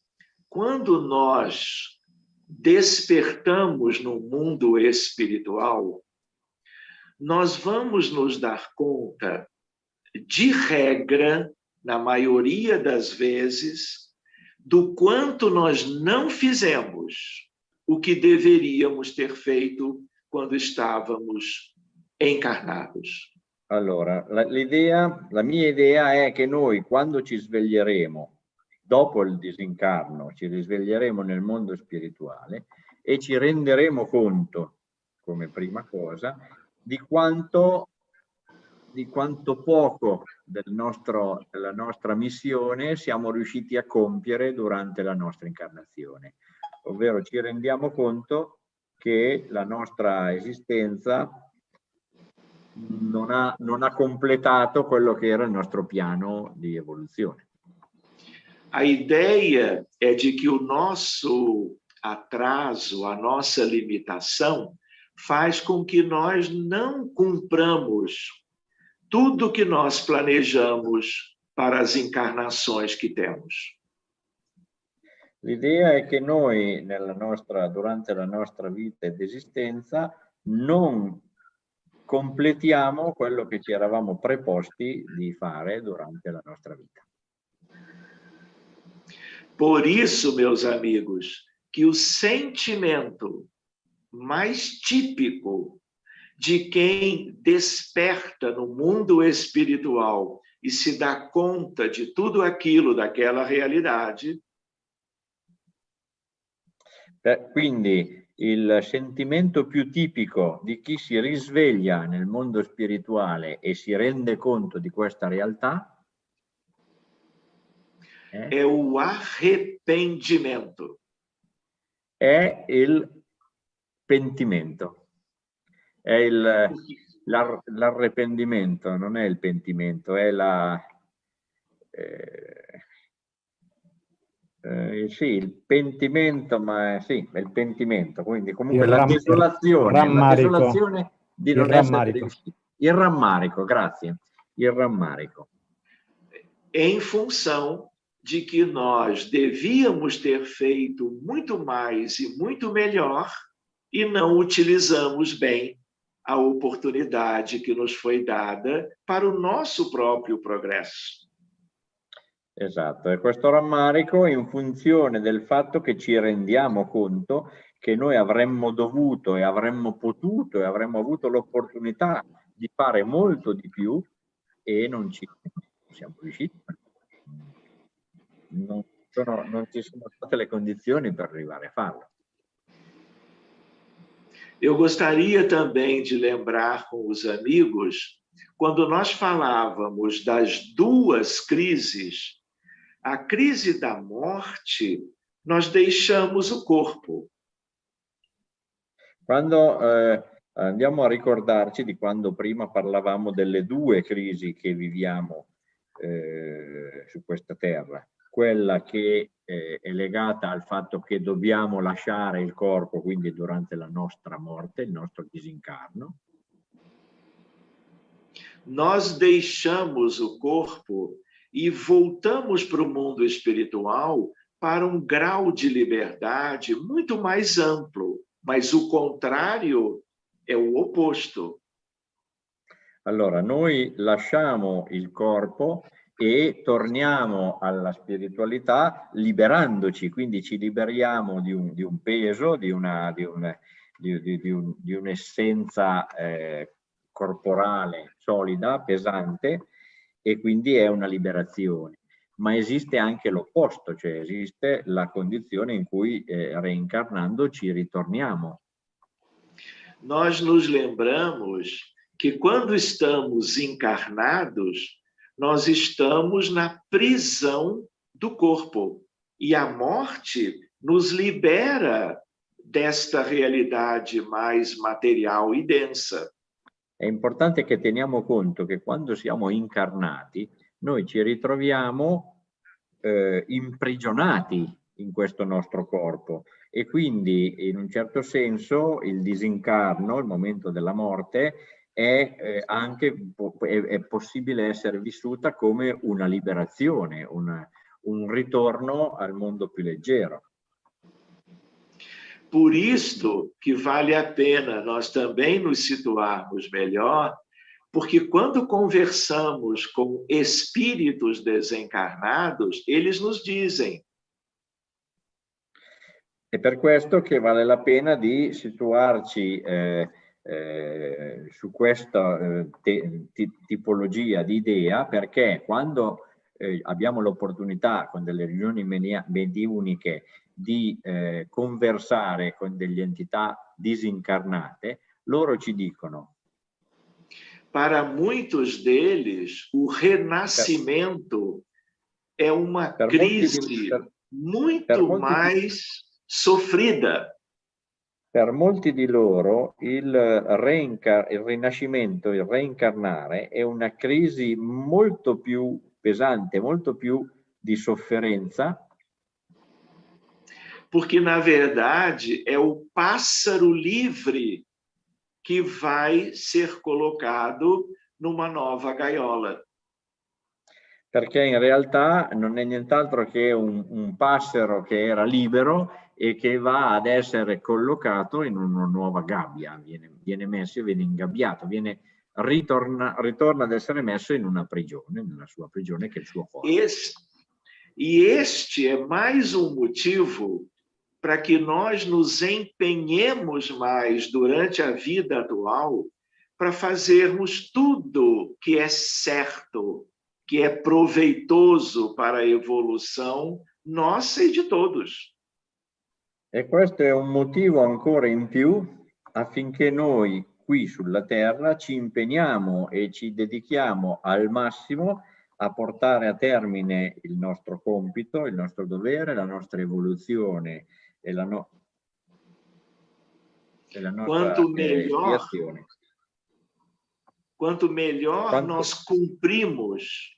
Quando nós despertamos no mundo espiritual, nós vamos nos dar conta, de regra, na maioria das vezes, do quanto nós não fizemos o que deveríamos ter feito quando estávamos encarnados. Allora, la mia idea è che noi quando ci sveglieremo, dopo il disincarno, ci risveglieremo nel mondo spirituale e ci renderemo conto, come prima cosa, di quanto poco della nostra missione siamo riusciti a compiere durante la nostra incarnazione. Ovvero ci rendiamo conto che la nostra esistenza non ha completato quello che era il nostro piano di evoluzione. A ideia é de que o nosso atraso, a nossa limitação, faz com que nós não cumpramos tudo que nós planejamos para as encarnações que temos. L'idea è che noi durante la nostra vita ed esistenza non completiamo quello che ci eravamo preposti di fare durante la nostra vita. Por isso, meus amigos, que o sentimento mais típico de quem desperta no mundo espiritual e se dá conta de tudo aquilo, daquela realidade. Quindi il sentimento più tipico di chi si risveglia nel mondo spirituale e si rende conto di questa realtà è o arrependimento. È il pentimento. È l'arrependimento, non è il pentimento, è sì, il pentimento, ma sì, è il pentimento, quindi comunque la desolazione di non essere riusciti. Il rammarico, grazie. Il rammarico. Em função de que nós devíamos ter feito muito mais e muito melhor e não utilizamos bem a oportunidade che nos foi data para o nostro proprio progresso. Esatto, e questo rammarico è in funzione del fatto che ci rendiamo conto che noi avremmo dovuto e avremmo potuto e avremmo avuto l'opportunità di fare molto di più e non ci siamo riusciti. Non ci sono state le condizioni per arrivare a farlo. Eu gostaria também de lembrar com os amigos, quando nós falávamos das duas crises, a crise da morte, nós deixamos o corpo. Quando andiamo a ricordarci di quando prima parlavamo delle due crisi che viviamo su questa terra, quella che è legata al fatto che dobbiamo lasciare il corpo, quindi durante la nostra morte, il nostro disincarno. Nós deixamos o corpo e voltamos para o mundo espiritual para um grau de liberdade muito mais amplo, mas o contrário è o opposto. Allora, noi lasciamo il corpo e torniamo alla spiritualità liberandoci, quindi ci liberiamo di un peso, di un'essenza corporale solida, pesante, e quindi è una liberazione. Ma esiste anche l'opposto, cioè esiste la condizione in cui reincarnando ci ritorniamo. Nós nos lembramos que quando estamos encarnados, nós estamos na prisão do corpo e a morte nos libera desta realidade mais material e densa. È importante che teniamo conto che quando siamo incarnati noi ci ritroviamo imprigionati in questo nostro corpo e quindi in un certo senso il disincarno, il momento della morte, è possibile essere vissuta come una liberazione, un ritorno al mondo più leggero. Por isto que vale a pena nós também nos situarmos melhor, porque quando conversamos com espíritos desencarnados, eles nos dizem. È per questo che vale la pena di situarci su questa tipologia di idea, perché quando abbiamo l'opportunità con delle riunioni mediuniche di conversare con delle entità disincarnate, loro ci dicono: para muitos deles, o renascimento è una crisi muito mais sofrida. Per molti di loro il rinascimento, il reincarnare, è una crisi molto più pesante, molto più di sofferenza. Porque, na verdade, è o pássaro livre que vai ser colocado numa nova gaiola. Perché in realtà non è nient'altro che un passero che era libero e che va ad essere collocato in una nuova gabbia, viene messo e viene ingabbiato, ritorna ad essere messo in una prigione, nella sua prigione che è il suo corpo. Este é mais um motivo para que nós nos empenhemos mais durante a vida atual para fazermos tudo que é certo, que é proveitoso para a evolução nossa e de todos. E questo è un motivo ancora in più affinché noi qui sulla Terra ci impegniamo e ci dedichiamo al massimo a portare a termine il nostro compito, il nostro dovere, la nostra evoluzione e la nostra espiazione. Quanto melhor nós cumprimos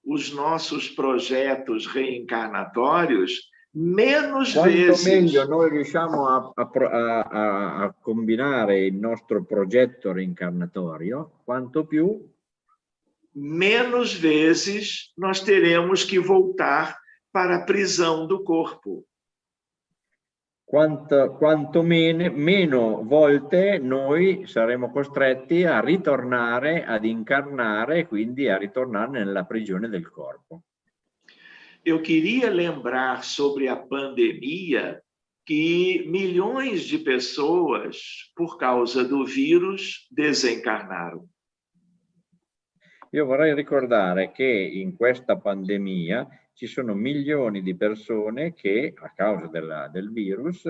os nossos projetos reencarnatórios, menos vezes... meglio noi riusciamo a combinare il nostro progetto reincarnatorio, quanto più menos vezes nós teremos que voltar para a prisão do corpo. Quanto meno volte noi saremo costretti a ritornare, ad incarnare, quindi a ritornare nella prigione del corpo. Eu queria lembrar sobre a pandemia que milhões de pessoas, por causa do vírus, desencarnaram. Io vorrei ricordare che in questa pandemia ci sono milioni di persone che a causa del virus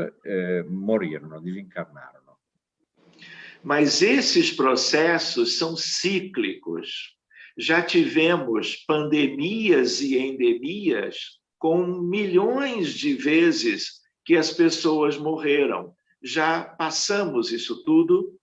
morirono, disincarnarono. Mas esses processos são cíclicos. Já tivemos pandemias e endemias com milhões de vezes que as pessoas morreram. Já passamos isso tudo.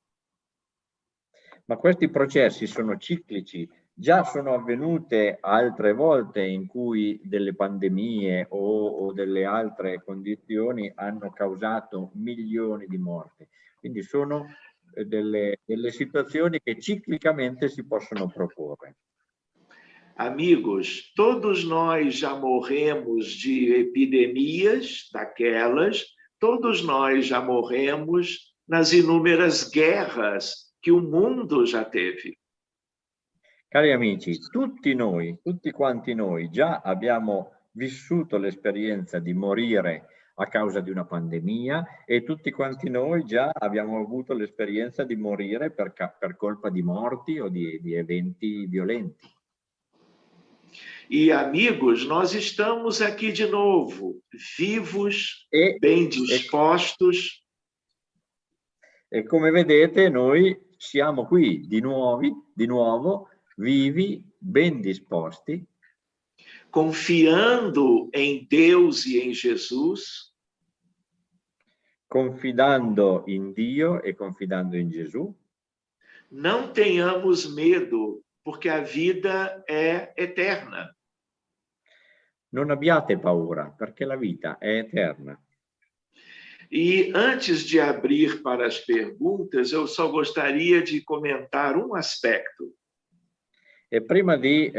Ma questi processi sono ciclici. Già sono avvenute altre volte in cui delle pandemie o delle altre condizioni hanno causato milioni di morti. Quindi sono delle situazioni che ciclicamente si possono proporre. Amigos, todos nós já morremos de epidemias daquelas, todos nós já morremos nas inúmeras guerras que o mundo já teve. Cari amici, tutti quanti noi già abbiamo vissuto l'esperienza di morire a causa di una pandemia e tutti quanti noi già abbiamo avuto l'esperienza di morire per colpa di morti o di eventi violenti. E amigos, nós estamos aqui de novo, vivos, bem dispostos. E come vedete noi siamo qui di nuovo, vivi, ben disposti, confiando em Deus e em Jesus, confidando in Dio e confidando in Gesù. Não tenhamos medo, porque a vida é eterna. Non abbiate paura, perché la vita è eterna. E antes de abrir para as perguntas, eu só gostaria de comentar um aspecto. E prima di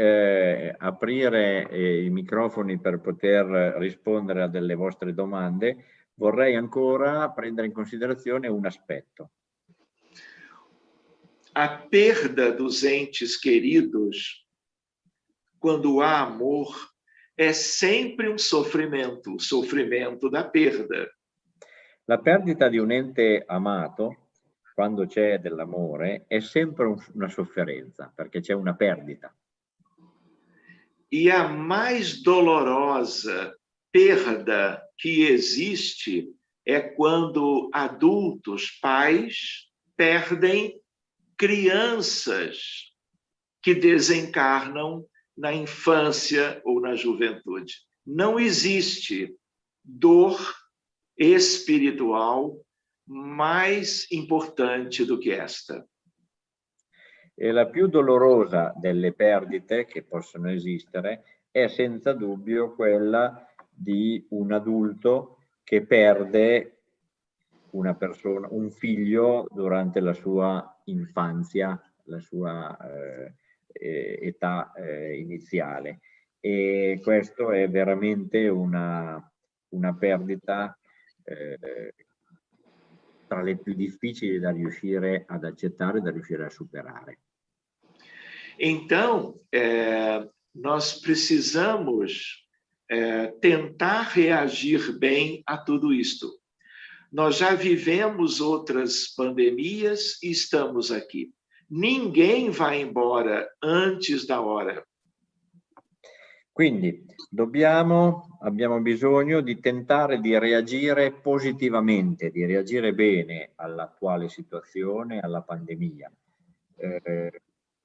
aprire i microfoni per poter rispondere a delle vostre domande, vorrei ancora prendere in considerazione un aspetto. A perda dos entes queridos, quando há amor, é sempre um sofrimento, o sofrimento da perda. La perdita di un ente amato, quando c'è dell'amore, è sempre una sofferenza, perché c'è una perdita. E a mais dolorosa perda que existe é quando adultos, pais, perdem crianças que desencarnam na infância ou na juventude. Não existe dor espiritual mais importante do que esta. E la più dolorosa delle perdite che possono esistere è senza dubbio quella di un adulto che perde una persona, un figlio durante la sua infanzia, la sua età iniziale. E questo è veramente una perdita tra le più difficili da riuscire ad accettare, da riuscire a superare. Então, nós precisamos tentar reagir bem a tudo isto. Nós já vivemos outras pandemias e estamos aqui. Ninguém vai embora antes da hora. Quindi abbiamo bisogno di tentare di reagire positivamente, di reagire bene all'attuale situazione, alla pandemia.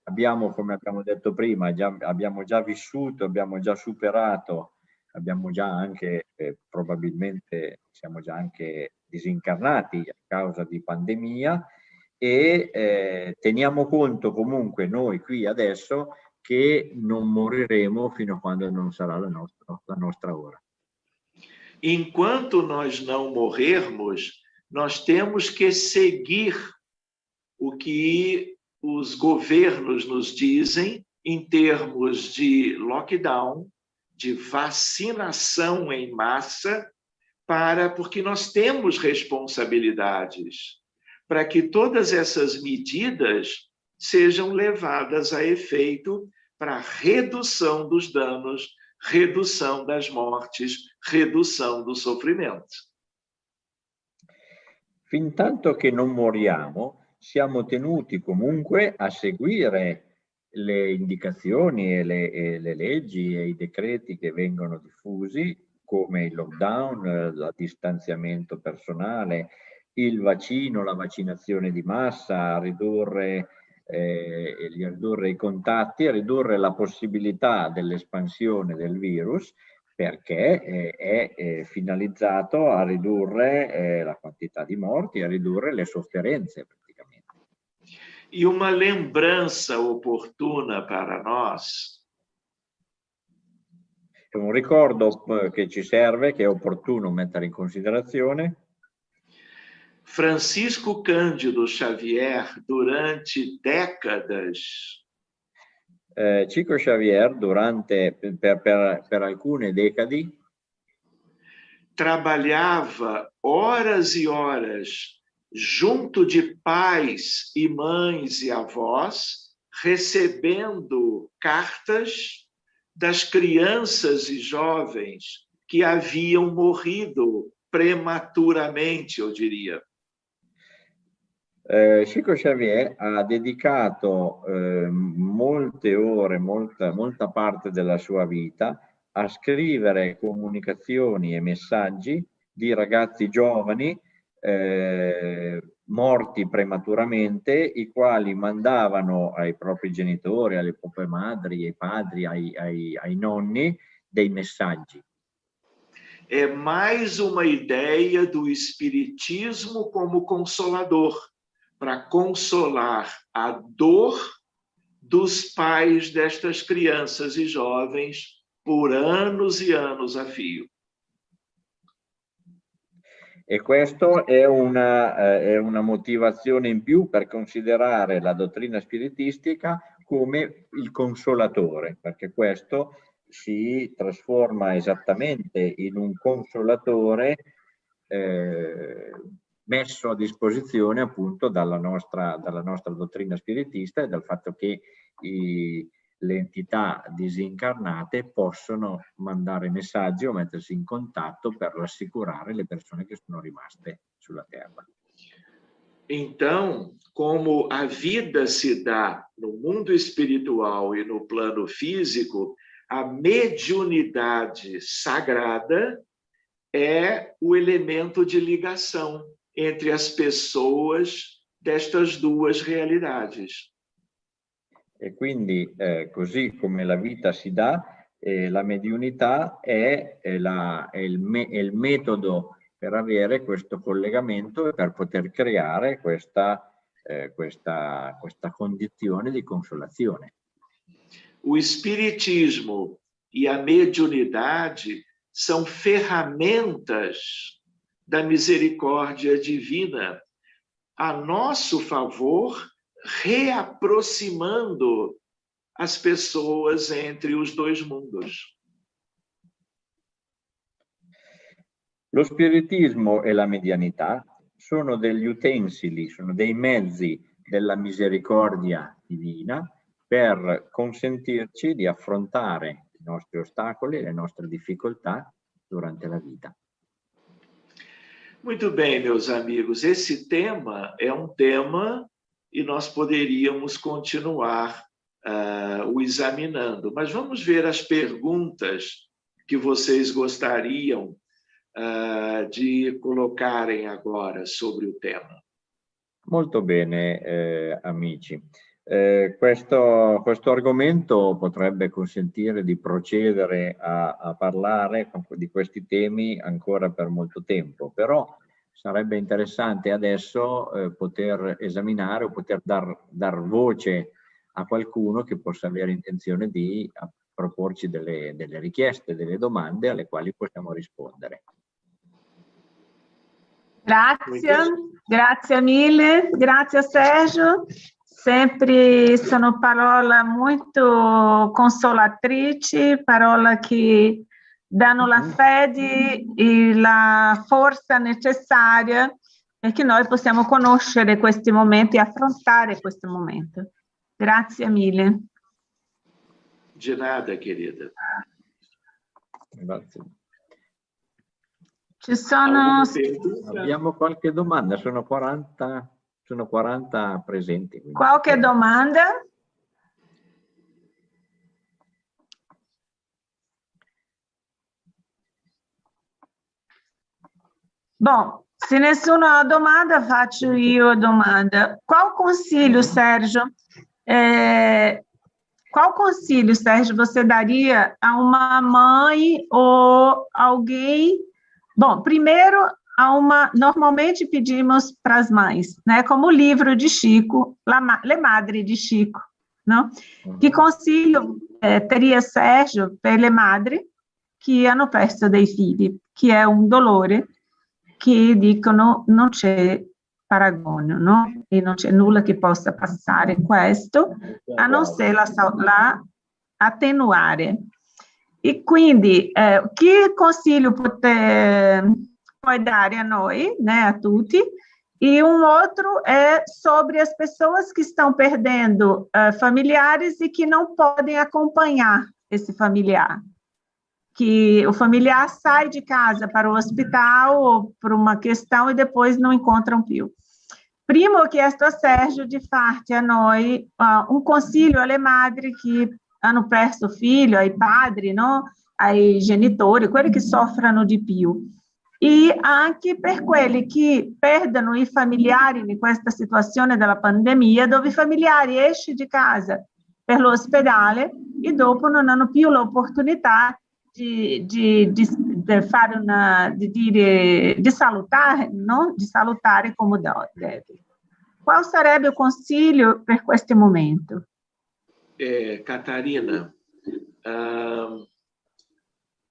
Come abbiamo detto prima, abbiamo già vissuto, abbiamo già superato, abbiamo già anche, probabilmente siamo già anche disincarnati a causa di pandemia e teniamo conto comunque noi qui adesso che non moriremo fino a quando non sarà la nostra ora. Enquanto nós não morrermos, nós temos que seguir o que os governos nos dizem em termos de lockdown, de vacinação em massa, porque nós temos responsabilidades para que todas essas medidas sejam levadas a efeito para redução dos danos, redução das mortes, redução do sofrimento. Fintanto che non moriamo, siamo tenuti comunque a seguire le indicazioni e le leggi e i decreti che vengono diffusi, come il lockdown, il distanziamento personale, il vaccino, la vaccinazione di massa, ridurre i contatti, a ridurre la possibilità dell'espansione del virus, perché è finalizzato a ridurre la quantità di morti, a ridurre le sofferenze praticamente. E uma lembrança oportuna para nós. È un ricordo che ci serve, che è opportuno mettere in considerazione. Francisco Cândido Xavier, durante décadas, Chico Xavier, per alcune decadi, trabalhava horas e horas junto de pais e mães e avós, recebendo cartas das crianças e jovens que haviam morrido prematuramente, eu diria. Chico Xavier ha dedicato molte ore, molta parte della sua vita a scrivere comunicazioni e messaggi di ragazzi giovani morti prematuramente, i quali mandavano ai propri genitori, alle proprie madri, ai padri, ai nonni dei messaggi. É mais uma ideia do Espiritismo como consolador, para consolar a dor dos pais destas crianças e jovens por anos e anos a fio. E questo è una motivazione in più per considerare la dottrina spiritistica come il consolatore, perché questo si trasforma esattamente in un consolatore messo a disposizione appunto dalla nostra dottrina spiritista e dal fatto che le entità disincarnate possono mandare messaggi o mettersi in contatto per rassicurare le persone che sono rimaste sulla Terra. Então, como a vida se dà no mundo espiritual e no plano físico, a mediunidade sagrada é o elemento de ligação entre as pessoas destas duas realidades. E quindi, così come la vita si dà, la mediunità è il metodo per avere questo collegamento e per poter creare questa condizione di consolazione. O espiritismo e a mediunidade são ferramentas da misericórdia divina a nosso favor, reaproximando as pessoas entre os dois mundos. Lo spiritismo e la medianità sono degli utensili, sono dei mezzi della misericordia divina per consentirci di affrontare i nostri ostacoli e le nostre difficoltà durante la vita. Muito bem, meus amigos, esse tema é um tema e nós poderíamos continuar o examinando, mas vamos ver as perguntas que vocês gostariam de colocarem agora sobre o tema. Molto bene, amici. Questo argomento potrebbe consentire di procedere a parlare di questi temi ancora per molto tempo, però sarebbe interessante adesso poter esaminare o poter dar voce a qualcuno che possa avere intenzione di proporci delle richieste, delle domande alle quali possiamo rispondere. Grazie mille, grazie Sergio. sempre sono parole molto consolatrici, parole che danno la fede e la forza necessaria perché noi possiamo conoscere questi momenti e affrontare questo momento. Grazie mille. De nada, querida. Grazie. Ci sono... Abbiamo qualche domanda, sono 40 presenti. Quindi. Qualche domanda? Bom, se nessuno ha domanda, faccio io domanda. Qual conselho, Sérgio, você daria a uma mãe ou alguém? Bom, primeiro, normalmente pedimos para as mães, né? Como o livro de Chico, Le Madre de Chico, não? Que conselho teria Sérgio per le madri che hanno perso dei figli, che è un dolore che dicono non c'è paragone, no? E non c'è nulla che possa passare questo, a non ser la attenuare. E quindi, che consiglio puoi dare a noi, né, a tutti? E um outro é sobre as pessoas que estão perdendo familiares e que não podem acompanhar esse familiar. Que o familiar sai de casa para o hospital ou por uma questão e depois não encontram più. Primo, ho chiesto a Sérgio di farti a noi un consiglio alle madri che hanno perso figlio, ai padri, no? Ai genitori, quelli che soffrono di più. E anche per quelli che perdono i familiari in questa situazione della pandemia, dove i familiari escono di casa per l'ospedale e dopo non hanno più l'opportunità di salutare, no? Di salutare come deve. Qual sarebbe o consiglio per questo momento? Catarina,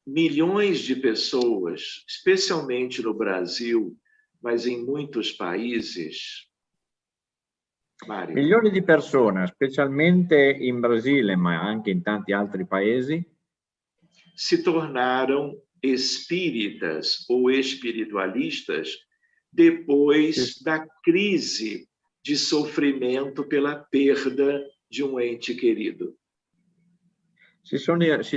milhões de pessoas, especialmente no Brasil, mas em muitos países... Mario. Milioni di persone, specialmente in Brasile, ma anche in tanti altri paesi, se tornaram espíritas ou espiritualistas depois da crise de sofrimento pela perda de um ente querido. Si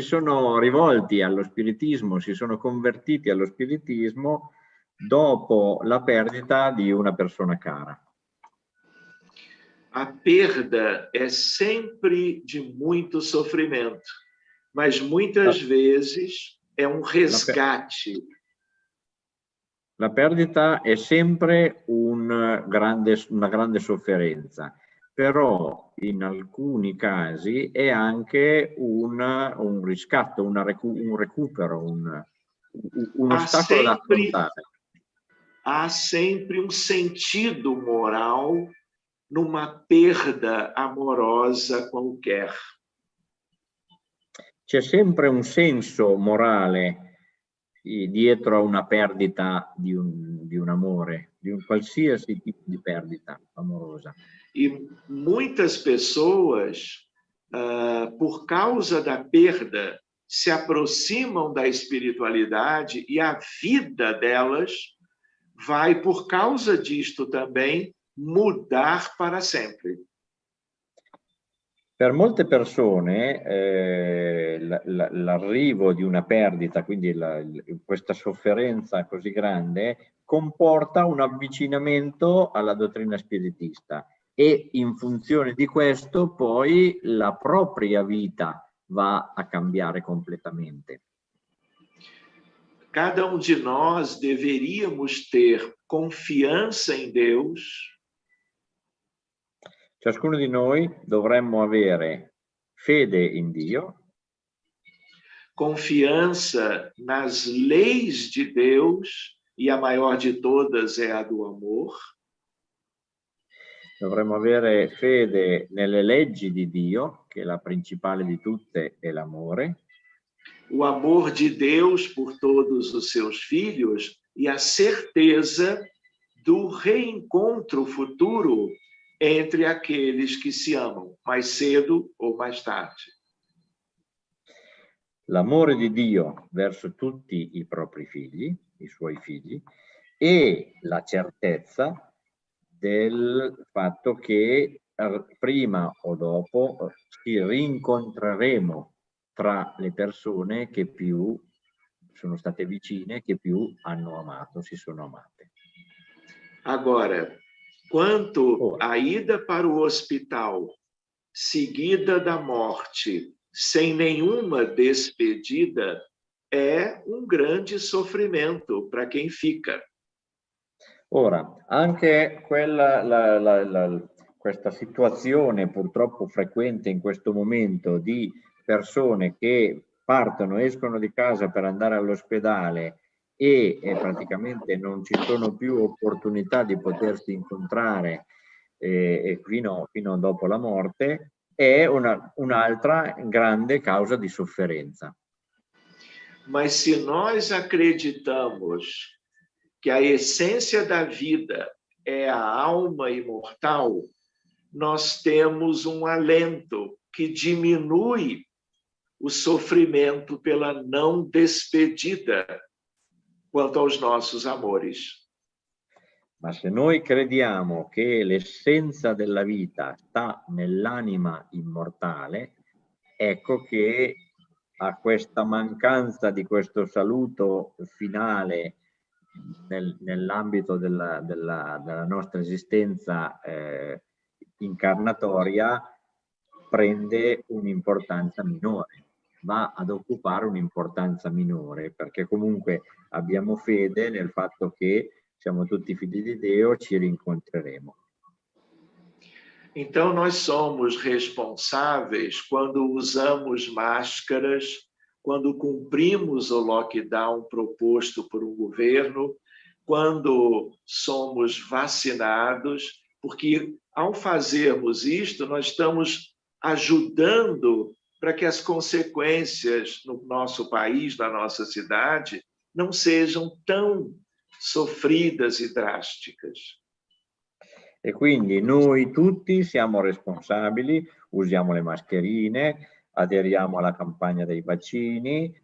sono rivolti allo spiritismo, si sono convertiti allo spiritismo dopo la perdita di una persona cara. A perda é sempre de muito sofrimento, mas muitas vezes é um resgate. La perdita è sempre una grande sofferenza, però in alcuni casi è anche un riscatto, un recupero, un ostacolo da affrontare. Há sempre um sentido moral numa perda amorosa qualquer. C'è sempre un senso morale dietro a una perdita di un amore, di un qualsiasi tipo di perdita amorosa. E muitas pessoas, por causa da perda, se aproximam da espiritualidade e a vida delas vai, por causa disto também, mudar para sempre. Per molte persone l'arrivo di una perdita, quindi questa sofferenza così grande, comporta un avvicinamento alla dottrina spiritista e in funzione di questo poi la propria vita va a cambiare completamente. Cada um de nós deveríamos ter confiança em Deus. Ciascuno di noi dovremmo avere fede in Dio, confiança nas leis de Deus, e a maior de todas é a do amor. Dovremmo avere fede nelle leggi di Dio, che la principale di tutte è l'amore. O amor de Deus por todos os seus filhos e a certeza do reencontro futuro entre aqueles que se amam, mais cedo ou mais tarde. L'amore di Dio verso tutti i propri figli, i suoi figli, e la certezza del fatto che prima o dopo ci rincontreremo tra le persone che più sono state vicine, che più hanno amato, si sono amate. Agora, quanto à ida para o hospital, seguida da morte, sem nenhuma despedida, é um grande sofrimento para quem fica. Ora, anche questa situazione purtroppo frequente in questo momento di persone che partono, escono di casa per andare all'ospedale e praticamente non ci sono più opportunità di potersi incontrare fino dopo la morte, è un'altra grande causa di sofferenza. Mas se nós acreditamos que a essência da vida é a alma imortal, nós temos um alento que diminui o sofrimento pela não despedida quanto aos nossos amores. Ma se noi crediamo che l'essenza della vita sta nell'anima immortale, ecco che a questa mancanza di questo saluto finale nell'ambito della nostra esistenza incarnatoria prende un'importanza minore, va ad occupare un'importanza minore, perché comunque abbiamo fede nel fatto che siamo tutti figli di Dio, ci rincontreremo. Então, nós somos responsáveis quando usamos máscaras, quando cumprimos o lockdown proposto por um governo, quando somos vacinados, porque ao fazermos isto, nós estamos ajudando para que as consequências no nosso país, na nossa cidade, não sejam tão soffridas e drásticas. E quindi noi tutti siamo responsabili, usiamo le mascherine, aderiamo alla campagna dei vaccini,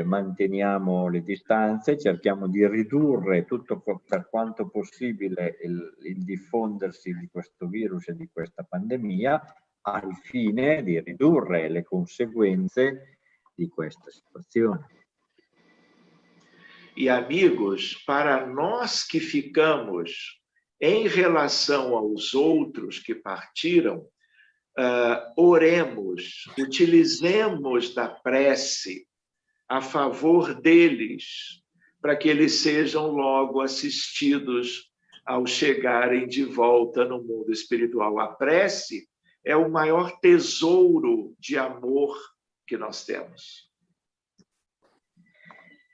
manteniamo le distanze, cerchiamo di ridurre tutto per quanto possibile il diffondersi di questo virus e di questa pandemia, al fine di ridurre le conseguenze di questa situazione. E amigos, para nós que ficamos em relação aos outros que partiram, oremos, utilizemos da prece a favor deles, para que eles sejam logo assistidos ao chegarem de volta no mundo espiritual. A prece é o maior tesouro de amor que nós temos.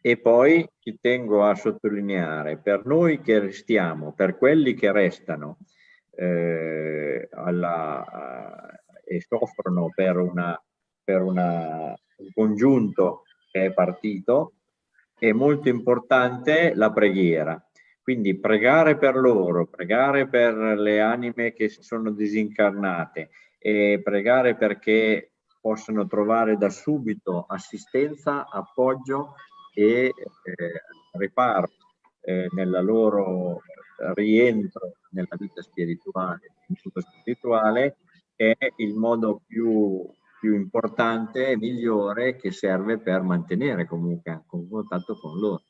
E poi ci tengo a sottolineare, per noi che restiamo, per quelli che restano e soffrono per un congiunto che è partito, è molto importante la preghiera. Quindi pregare per loro, pregare per le anime che si sono disincarnate e pregare perché possano trovare da subito assistenza, appoggio e riparo nella loro rientro nella vita spirituale, è il modo più importante e migliore che serve per mantenere comunque anche un contatto con loro.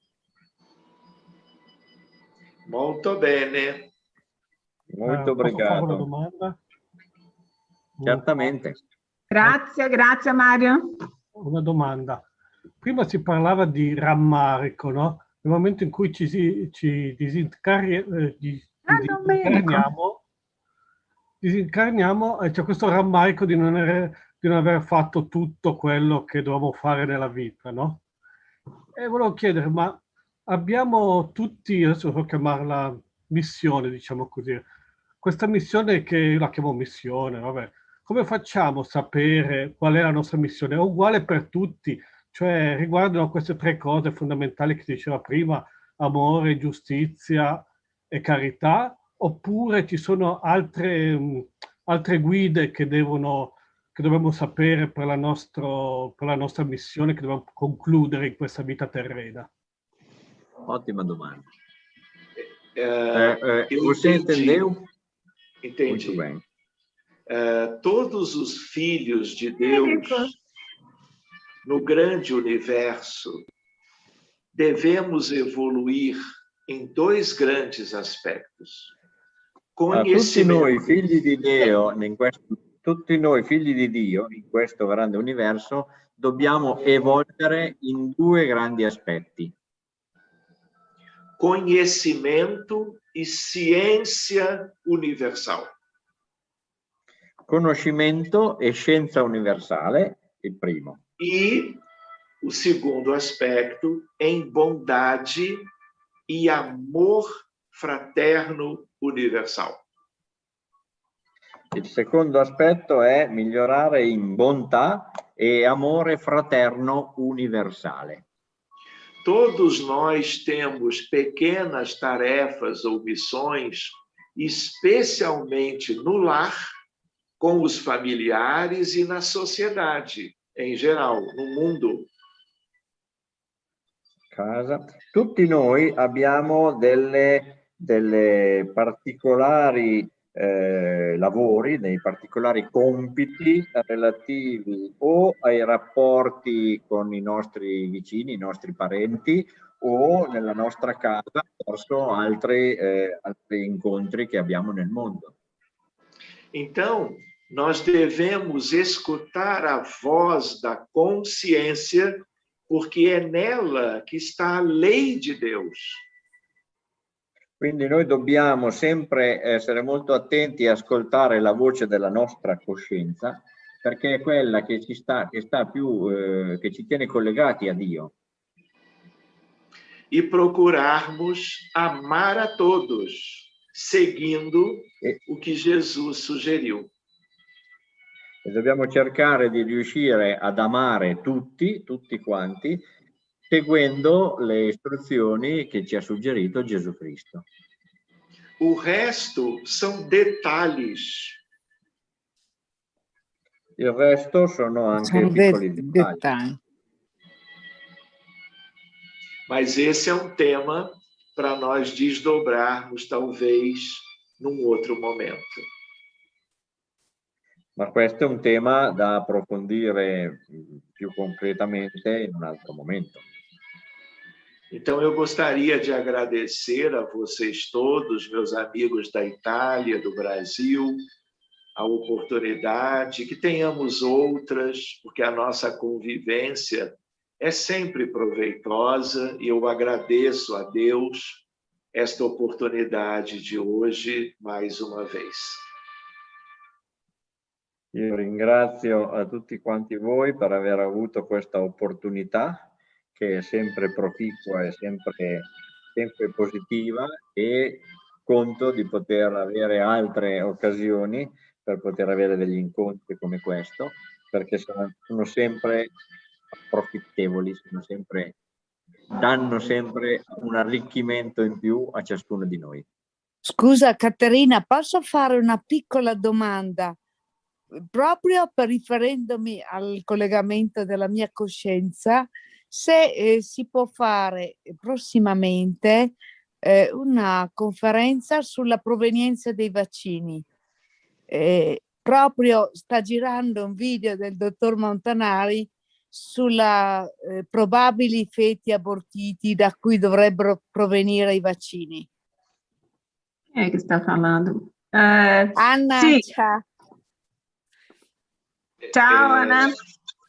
Molto bene. Molto obrigado. Posso fare una domanda? Certamente. Grazie Mario. Una domanda. Prima si parlava di rammarico, no? Nel momento in cui ci disincarniamo, c'è questo rammarico di non aver fatto tutto quello che dovevamo fare nella vita, no? E volevo chiedere, ma abbiamo tutti, adesso devo chiamarla missione, diciamo così, questa missione che io la chiamo missione, vabbè, come facciamo a sapere qual è la nostra missione? È uguale per tutti, cioè riguardano queste tre cose fondamentali che si diceva prima, amore, giustizia e carità, oppure ci sono altre guide che dobbiamo sapere per la nostra missione, che dobbiamo concludere in questa vita terrena? Ótima domanda. Eu Você entendi. entendeu? Entendi. Muito bem. Todos os filhos de Deus no grande universo devemos evoluir em dois grandes aspectos. Tutti noi figli di Dio in questo grande universo dobbiamo evolvere in due grandi aspetti. Conhecimento e ciência universal. Conoscimento e scienza universale, il primo. E o segundo aspecto, em bondade e amor fraterno universal. Il secondo aspetto è migliorare in bontà e amore fraterno universale. Todos nós temos pequenas tarefas ou missões, especialmente no lar, com os familiares e na sociedade, em geral, no mundo. Casa. Tutti noi abbiamo delle particolari lavori, dei particolari compiti relativi o ai rapporti con i nostri vicini, i nostri parenti, o nella nostra casa verso altri incontri che abbiamo nel mondo. Então, nós devemos escutar a voz da consciência, porque é nela que está a lei de Deus. Quindi noi dobbiamo sempre essere molto attenti e ascoltare la voce della nostra coscienza, perché è quella che ci tiene collegati a Dio. E procurarmos amar a todos, seguindo o que Jesus sugeriu. E dobbiamo cercare di riuscire ad amare tutti quanti, seguendo le istruzioni che ci ha suggerito Gesù Cristo. O resto são detalhes. Il resto sono anche piccoli dettagli. Mas esse é um tema para nós desdobrarmos, talvez, num outro momento. Ma questo è un tema da approfondire più concretamente in un altro momento. Então, eu gostaria de agradecer a vocês todos, meus amigos da Itália, do Brasil, a oportunidade, que tenhamos outras, porque a nossa convivência é sempre proveitosa, e eu agradeço a Deus esta oportunidade de hoje, mais uma vez. Io ringrazio a tutti quanti voi per aver avuto questa opportunità, che è sempre proficua e sempre positiva, e conto di poter avere altre occasioni per poter avere degli incontri come questo, perché sono sempre profittevoli, danno sempre un arricchimento in più a ciascuno di noi. Scusa Caterina, posso fare una piccola domanda? Proprio per riferendomi al collegamento della mia coscienza, se si può fare prossimamente una conferenza sulla provenienza dei vaccini. Proprio sta girando un video del dottor Montanari sulla probabili feti abortiti da cui dovrebbero provenire i vaccini. Che sta parlando? Anna, sì. ciao. Ciao Anna.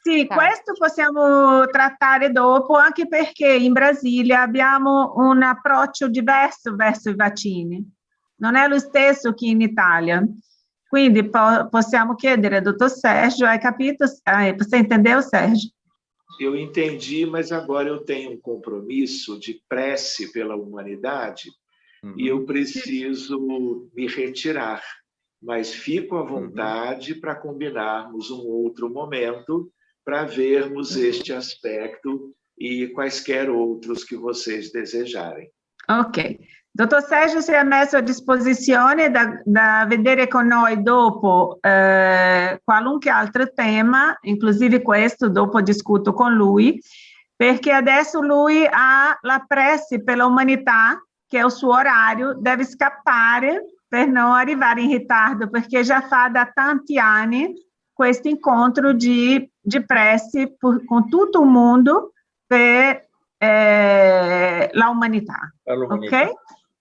Sì, Ciao. Questo possiamo trattare dopo, anche perché in Brasile abbiamo un approccio diverso verso i vaccini. Non è lo stesso che in Italia. Quindi possiamo chiedere al dottor Sérgio, hai capito? Você entendeu, Sérgio? Eu entendi, mas agora eu tenho um compromisso de prece pela humanidade e eu preciso me retirar. Mas fico à vontade para combinarmos um outro momento para vermos este aspecto e quaisquer outros que vocês desejarem. Ok. Dottor Sergio si è messo a disposizione da vedere con noi dopo qualunque altro tema, inclusive questo, dopo discuto con lui, perché adesso lui ha la presse per l'umanità, che è il suo orario, deve scappare per non arrivare in ritardo, perché già fa da tanti anni questo incontro di presse con tutto il mondo per l'umanità. Ok?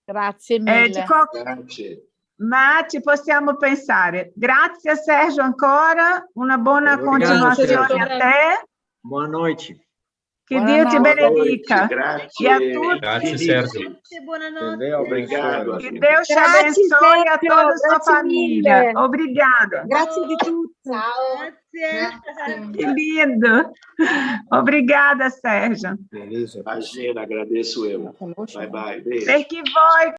Grazie mille. Grazie. Ma ci possiamo pensare. Grazie Sergio ancora, una buona Obrigado, continuazione Sergio. a te. Boa noite. Che Dio ti Buonanotte. benedica. Grazie. E a tutti. Grazie Sergio. Grazie, buonanotte. Deus Obrigado. abençoe. Que Deus te Grazie, abençoe a Sergio, toda a sua grazie família. mille. Obrigada. Grazie di tutto. Grazie. Que lindo. Obrigada, Sérgio. Imagina, agradeço eu. Bye, bye. Beijo. Perché voi